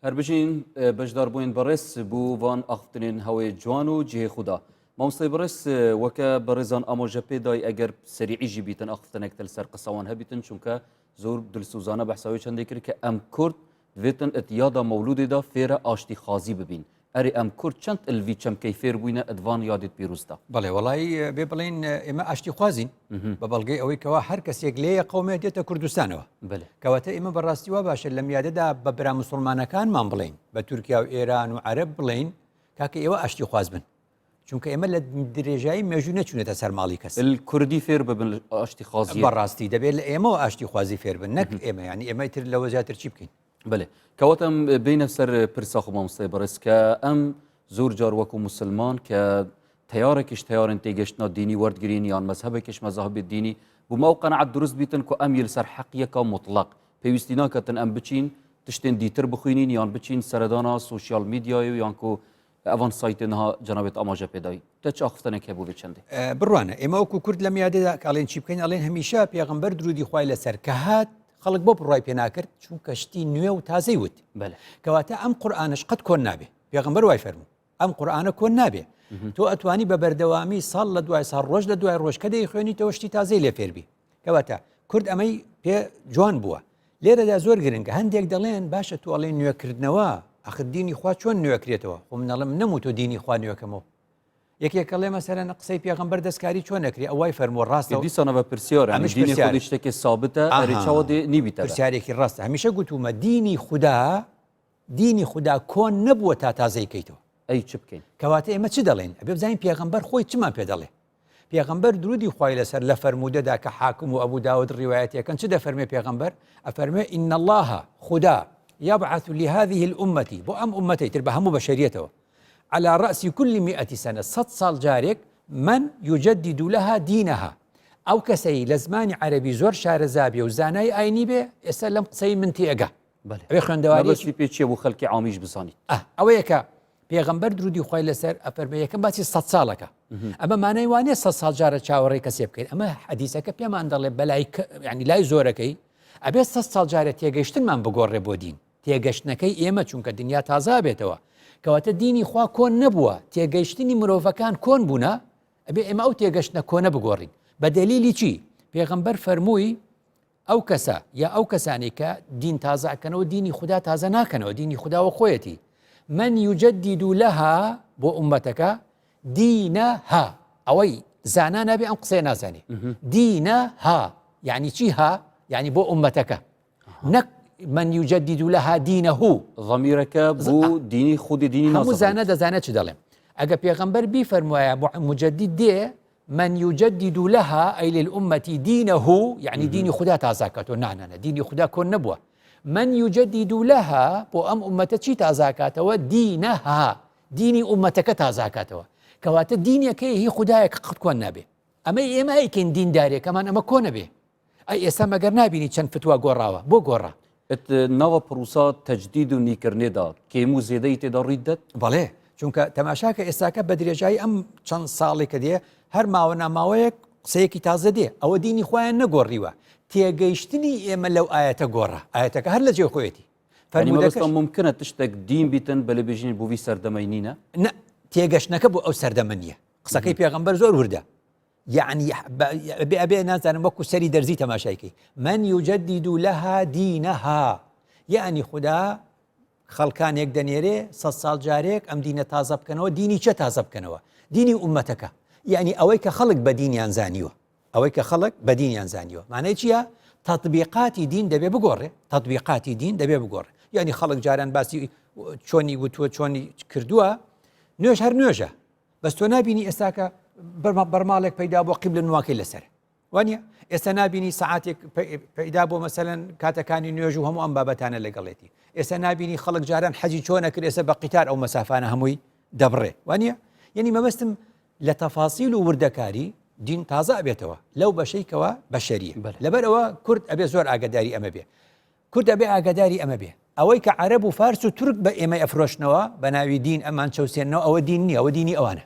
هەر بژین بەشدار بووین بەڕێز بوو وان ئاختنین هەوەی جوان و جێ خودا مامۆستای بەڕێز وەکە بەڕێزان ئامۆژە پێدای ئەگەر سەریعیژی بیتن ئاختنێکتە لەسەر قسەوان هەبیتن چونکە زۆر دلسوزانە بەحساوی چەندێک کرد کە ئەم کورد vêtin etiyada mewlûdê da fêre aştîxwazî bibîn. Erê em Kurd çend ilvî çemkey fêr bûyne edvan yadê pîrûz da. بەڵێ وڵی بێ بڵین ئێمە ئاشتی خوازین بە بەڵگەی ئەوەی کەوا هەر کەسێک لێیە قەومێت دێتە کوردستانەوە کەواتە ئێمە بەڕاستی وا باشە لە میادەدا بە برا مسلمانەکانمان بڵین بە تورکیا و ئێران و عەرەب بڵین کاکە ئێوە ئاشتی خواز بن چونکە ئێمە لە درێژایی مێژوو نەچوونێتە سەر ماڵی کەس کوردی فێر ببن ئاشتیخوازی بەڕاستی دەبێت لە ئێمەوە ئاشتیخوازی فێر بن نەک ئێمە ینی ئێمە تر لەوە زیاتر چی بکەین بڵێ کەواتەم بینە سەر پرسا خۆ مامۆستای بەڕێز کە ئەم زۆر جار وەکو مسلمان کە تەیارێکیش تەیارن تێگەشتنا دینی وەردگرین یان مەزهبێکیش مەزاهبی دینی بوومە و قەنەعەت دروست بیتن کە ئەم لەسەر حەقیەکە مطلق پێویستی ناکەتن ئەم بچین تشتێن دیتر بخوێنین یان بچین سەردانا سوشیال میدیای و یان کو ئەوان سایتێنها جەنابێت ئاماژە پێدایی تە چ ئاخفتنێک هەبوو بێ چەندێ بڕوانە ئێمە وەکو کورد لە میادەدا کاڵێن چی بکەین ئەڵێن هەمیشە پێغەمبەر درودی خوای لەسەر کە هات خەڵک بۆ بڕای پێ ناکرد چونکە شتی نوێ و تازەی وت کەواتە ئەم قورئانەش قەت کۆن نابێ پێغەمبەر وای فەرموو ئەم قورئانە کۆن نابێ تۆ ئەتوانی بە بەردەوامی ساڵ لە دوای ساڵ ڕۆژ لە دوای ڕۆژ کە دەیخوێنیتەوە شتی تازەی لێ فێربی کەواتە کورد ئەمەی پێ جوان بووە لێرەدا زۆر گرنگە هەندێک دەڵێن باشە تو ئەڵێن نوێکردنەوە ئەخر دینی خوا چۆن نوێکرێتەوە خۆ منەڵم نەموو تۆ دینی خوا نوێکەمەوە یەکێک ئەڵێ مەسەلەن قسەی پێغەمبەر دەستکاری چۆن نەکری ئەوای فەرمووە ڕاستە دیسانە بە پرسیارە دینی خودی شتێکی سابتە ئەریچاوە نیبیتە پرسیارێکی ڕاستە هەمیشە گوتومە دینی خوددا کۆن نەبووە تا تازەی کەیتەوە ئەی چ بکەین کەواتە ئێمە چی دەڵێن ئەبێ بزانین پێغەمبەر خۆی چمان پێ دەڵێ پێغەمبەر درودی خوای لەسەر لە فەرموودەدا کە حاکم و ئەبوو داود ڕیوایەتەکەن چ دەفەرمێ پێغەمبەر ئەفەرمێ ئین الله خدا يبعث لهذه الأمة بو أم أمتي تربى همو بشريته على رأس كل 100 سنة 100 سال جارك من يجدد لها دينها أو كسي لزمان عربي زور شارزابي وزاناي آيني به يسلم قصي من تيقا بله بيخوان دواري بس بيتشي أبو خلقي عاميش بصاني أو يكا بيغمبر درودي خوي لسر أفرمي يكا باسي 100 سالك أما ما نيواني 100 سال جارة شاوري كسيب كين أما حديثك بيما أندل بلاي يعني لا يزوركي أبي 100 سال جارة تيقشتن من بقور بودين تێگەشتنەکەی ئێمە چونکە دنیا تازا بێتەوە کەواتە دینی خوا کۆن نەبووە تێگەشتنی مرۆڤەکان کۆن بوونە ئەبێ ئێمە ئەو تێگەشتنە کۆنە بگۆڕین بە دەلیلی چی پێغەمبەر فەرمووی ئەو کەسە یا ئەو کەسانی کە دین تازەکەنەوە دینی خوددا تازە ناکەنەوە دینی خودداوە خۆیەتی من يجدد لها بۆ ئومەتەکە دینەها ئەوەی زانا نابێ ئەم قسەی نازانێ دینەها یعنی چی ها یعنی بۆ ئومەتەکە نەک من يجدد لها دينه ضميرك بو ديني خودي ديني ناصر مزانه دزانه چ دلم اگه پیغمبر بی فرمایا مجدد دی من يجدد لها اي للامه دينه يعني دين خدا تازاكاتو نه دين خدا كون نبوه من يجدد لها بو امته چی تازاكاتو دينها ديني امتك تازاكاتو كوات دينك هي خداك قد كون نبي اما اما يكن دين داري كمان اما كون نبي اي اسما قرنابي چن فتوا غوراوا بو غورا ناوە پرۆسا تەجدید و نیکردنێدا کێم و زێدەی تێدا ڕیددەت بەڵێ چونکە تەماشاکە ئێستاکە بە درێژایی ئەم چەند ساڵێکە دێ هەر ماوە ناماوەیەک قسەیەکی تازە دێ ئەوە دینی خۆیان نەگۆڕیوە تێگەیشتنی ئێمە لەو ئاەتە گۆڕە ئاەتەکە هەر لە جێ خۆیەتی فەرمودەکەش ممکنە تشتێک دین بیتن بەلێ بژین بووی سەردەمەی نینە تێگەشتنەکە بۆ ئەو سەردەمە نییە قسەکەی پێغەمبەر زۆر وردە يعني أبي ناس أنا وكو سري درزي تماشايكي من يجدد لها دينها يعني خدا خلقان يك دنيري 100 سال جاريك أم دين تازه بكنوا ديني چه تازه بكنوا ديني أمتك يعني أويك خلق بدين ينزانيو أويك خلق بدين ينزانيو معناه چيا تطبيقات دين دبي بقوره تطبيقات دين دبي بقوره يعني خلق جاران باسي چوني وتو چوني كردوا نوش هر نوجه بس تو نابيني استاكا برمالك پیدا بۆ قبل نواکەی لەسەر وانە ئێستا نابینی سعاتێک پیدا بۆ مەسەلەن کاتەکانی نوێژ و هەموو ئەم بابەتانە لەگەڵێتی ئێستا نابینی خەڵک جاران حەجی چۆنە کرد ئێستا بە قیتار ئەو مەسافانە هەمووی دەبڕێ وانە یعنی مەبەستم لە تەفاسیل و وردەکاری دین تازە ئەبێتەوە لەو بەشەیکەوە بەشەریە لەبەرەوە کورد ئەبێ زۆر ئاگاداری ئەمە بێ کورد ئەبێ ئاگاداری ئەمە بێ ئەوەی کە عەرەب و فارس و تورک بە ئێمە ئەفرۆشنەوە بە ناوی دین ئەمان چەوسێنەوە ئەوە دین نییە ئەوە دینی ئەوانە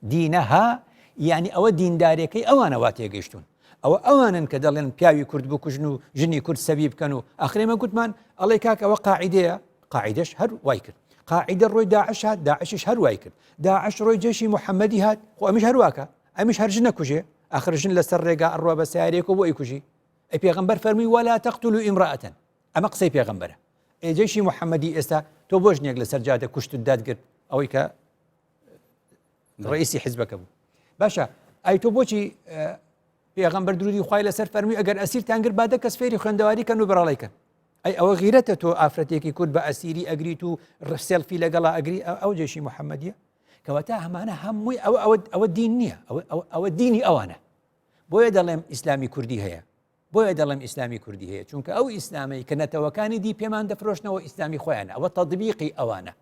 دینەها یعنی ئەوە دیندارێکەی ئەوانە وا تێگەیشتون ئەوە ئەوانن کە دەڵێن پیاوی کورد بکوژن و ژنی کورد سەبی بکەن و ئەخرێمە گوتمان ئەڵێ کاک ئەوە قاعیدەیە قاعیدەش هەر وای کرد قاعیدە ڕۆی داعش هات داعشش هەر وای کرد داعش ڕۆی جێشی محەممەدی هات خۆ ئەمیش هەرواکە ئەمیش هەر ژنە کوژێ ئاخر ژن لەسەر ڕێگا ئەڕوا بە سیارێک و بۆ ئەیکوژی ئەی پێغەمبەر فەرمی وەلا تەقتولوا ئیمرأەتەن ئەمە قسەی پێغەمبەرە ئێ جێشی محەممەدی ئێستا تۆ بۆ ژنێک لەسەر جادە کوشت و دادگرت ئەوەی کە ڕئیسی حیزبەکە بوو باشە ئەی تۆ بۆچی پێغەمبەر درودی خوای لەسەر فەرمی ئەگەر ئەسیرتان کرد با دە کەس فێری خوێندەواری کەن و بەڕاڵیکەن ئەی ئەوە غیرەتە تۆ ئافرەتێکی کورد بە ئەسیری ئەگریت و سێلفی لەگەڵا ئەگری ئەو جێشی محەممەدیە کەواتە هەمانە هەمووی ئەوە دین نییە ئەوە دینی ئەوانە بۆیە دەڵێم ئیسلامی کوردی هەیە بۆیە دەڵێم ئیسلامی کوردی هەیە چونکە ئەو ئیسلامی کە نەتەوەکانی دی پێمان دەفرۆشنەوە ئیسلامی خۆیانە ئەوە تەطبیقی ئەوانە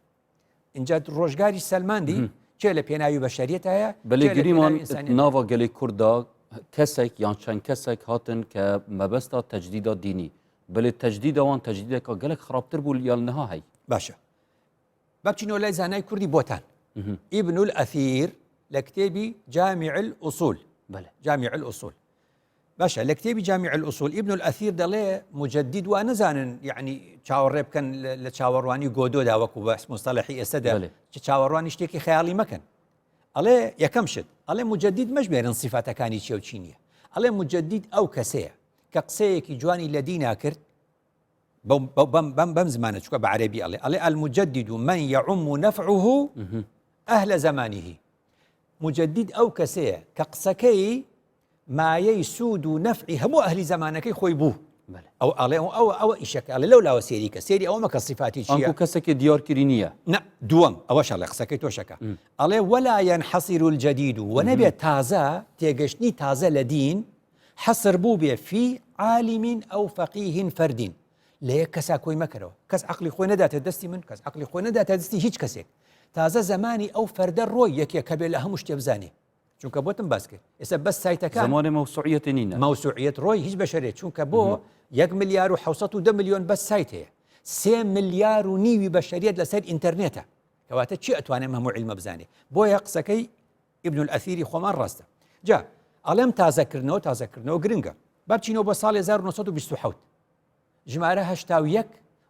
اینجا ڕۆژگاری سەلماندی چێ لە پێناوی بەشەریەت هەیە بەلێگریمان ناوە گەلەی کووردا کەسێک یان چەند کەسێک هاتن کە مەبەستا تەجدیدا دینی بەلێ تەجدیدەوان تەجدیدێکە گەلێک خراپتر بوو یان نەها هەی باشە بچینەوە لای زانای کوردی بۆتان ئیبن الئەثیر لە کتێبی جامیع الئوسول جامیع الئوسول باشە لە کتێبی جامیع الئوسول ئیبن الئەثیر دەڵێ مجدد وا نەزانن یعنی چاوەڕێ بکەن لە چاوەڕوانی گۆدۆدا وەکو بە مستەلەحی ئێستادا چاوەڕوانی شتێکی خەیاڵی مەکەن ئەڵێ یەکەم شت ئەڵێ مجدد مەژمێرن صفاتەکانی چێ و چی نییە ئەڵێ مجدد ئەو کەسەیە کە قسەیەکی جوانی لە دینا کرد بەم زمانە چووکە بە عەرەبی ئەڵێ المجدد من يعم نفعه أهل زمانه مجدد ئەو کەسەیە کە قسەکەی مایەی سوود و نەفعی هەموو ئەهلی زمانەکەی خۆی بوو ئەو ئەڵێ ئەوە ئیشەکە ئەڵێ لەو لاوە سێریکە سێری ئەوە مەکە صفاتی چییە کەسێکی دیارکردی نییە دووەم ئەوەش ئەڵێ قسەکەی تۆشەکە ئەڵێ وەلا ينحصر الجديد و نەبێت تازە تێگەشتنی تازە لە دین حەسر بوو بێ فی عالم ئەو فەقیه فرد لە یەک کەسا کۆی مەکەرەوە کەس عەقلی خۆی نەداتە دەستی من کەس عەقلی خۆی نەداتە دەستی هیچ کەسێک تازە زمانی ئەو فەردە ڕۆی یەکێک کە بێ لە هەموو شتێ بزانێ چونکە بۆتم باس کرد ئێستا بەس سایتەکان زمانی مەوسوعیەتی نینە مەوسوعیەت ڕۆی هیچ بەشەرێت چونکە بۆ 1 ملیار و 710 ملیۆن بەس سایت هەیە 3 ملیار و نیوی بەشەریەت لەسەر ئینتەرنێتە کەواتە چی ئەتوانێم هەموو عیلمە بزانێ بۆیە قسەکەی ئیبن الئەثیری خۆمان ڕاستە جا ئەڵێم تازەکردنەوە گرنگە با بچینەوە بۆ ساڵی 1927 ژمارە 81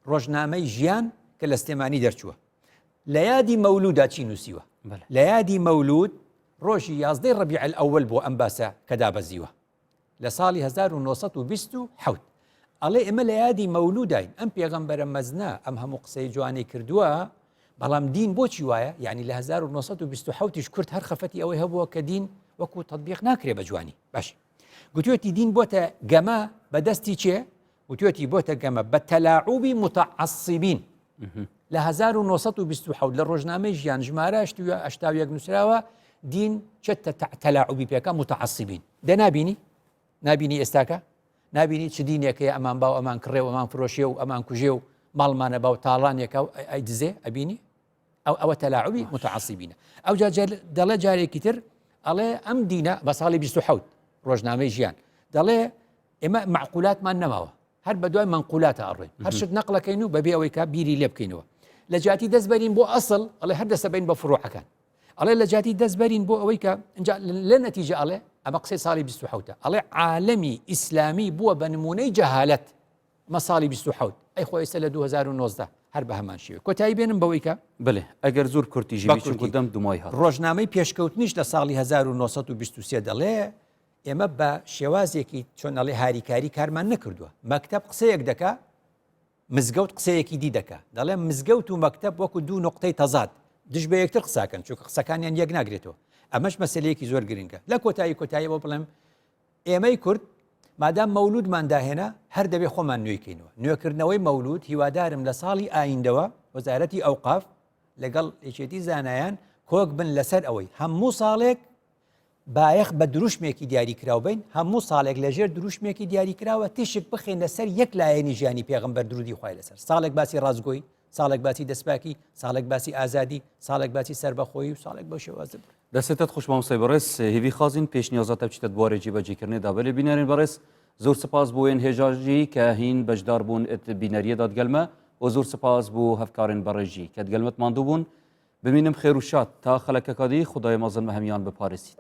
ڕۆژنامەی ژیان کە لە سلێمانی دەرچووە لە یادی مەولودا چی نووسیوە لە یادی مەولود ڕۆژی 11 ڕەبیع الأول بۆ ئەم باسە کە دابەزیوە لە ساڵی 1927 ئەڵێ ئێمە لە یادی مەولوداین ئەم پێغەمبەرە مەزنا ئەم هەموو قسەی جوانی کردووە بەڵام دین بۆچی وایە یعنی لە 1927 کورد هەر خەفەتی ئەوەی هەبووە کە دین وەکو تەطبیق ناکرێ بە جوانی باش گوتوێتی دین بۆتە گەمە بەدەستی چێ وتوێتی بۆتە گەمە بە تەلاعوبی متعەصبین لە 1927 لە ڕۆژنامەی ژیان ژمارە 81 نووسراوە دین چەتە تەلاعوبی پێکە متعەصبین دە نابینی ئێستاکە نابینی چ دینێکەیە ئەمان باو ئەمان کڕێ و ئەمان فرۆشیە و ئەمان کوژێ و ماڵمانە باو تاڵانێکە و ئەی دزێ ئەبینی ئەوە تەلاعوبی متعەصبینە ئەو دەڵێ جارێکی تر ئەڵێ ئەم دینە بە ساڵی 27 ڕۆژنامەی ژیان دەڵێ ئێمە معقولاتمان نەماوە هەر بە دوای منقولاتە ئەڕێن هەر شت نەقلەکەین و بەبێ ئەوەی کا بیری لێ بکەینەوە لە جاتی دەست بەرین بۆ ئەسڵ ئەڵێ هەر دەسەبین بە فڕۆعەکان ئەڵێ لە جاتی دەست بەرین بۆ ئەوەی کە لە نەتیجە ئەڵێ ئەمە قسەی ساڵی 27 ئەڵێ عالەمی ئیسلامی بووە بە نمونەی جەهالەت مە ساڵی 27 ئەی خۆ ئێستا لە 2019 هەر بە هەمان شێوە کۆتایی بێنم بەوەی کە بڵێ ئەگەر زۆر کورتیژی بچون دەم دومای هات ڕۆژنامەی پێشکەوتنیش لە ساڵی 1923 دەڵێ ئێمە بە شێوازێکی چۆن ئەڵێ هاریکاری کارمان نەکردووە مەکتەب قسەیەک دەکا مزگەوت قسەیەکی دی دەکا دەڵێ مزگەوت و مەکتەب وەکو دوو نقطەی تەزاد دش بە یەکتر قساکەن چونکە قسەکانیان یەک ناگرێتەوە ئەمەش مەسلەیەکی زۆر گرنگە لە کۆتایی بۆ بڵێم ئێمەی کورد مادام مەولودمان داهێنا هەر دەبێ خۆمان نوێیکەینەوە نوێکردنەوەی مەولود هیوادارم لە ساڵی ئایندەوە وەزارەتی ئەوقاف لەگەڵ یەکێتی زانایان کۆک بن لەسەر ئەوەی هەموو ساڵێک بایەخ بە دروشمێکی دیاریکراو بین هەموو ساڵێک لەژێر دروشمێکی دیاریکراوە تیشک بخێن لەسەر یەک لایەنی ژیانی پێغەمبەر درودی خوای لەسەر ساڵێک باسی ڕازگۆی ساڵێک باسی دەستپاکی ساڵێک باسی ئازادی ساڵێک باسی سربەخۆیی و ساڵێک بە شێوازە دەستێتت خوشمامۆستای بەڕێز هیوی خازین پێشنیازاتە بچیتە بوارێ جێبەجێکردنی دابەلێ بینەرین بەڕێز زۆر سپاس بۆ وێن هێژاژی کە هین بەشدار بوون بینەریە دادگەلمە و زۆر سپاس بۆ هەفکارên بەڕێژی کە دگەلمت ماندوو بوون ببینم خێر و شاد تا خەلەکەکادی خدای مەزن بە هەمیان بپارێسیت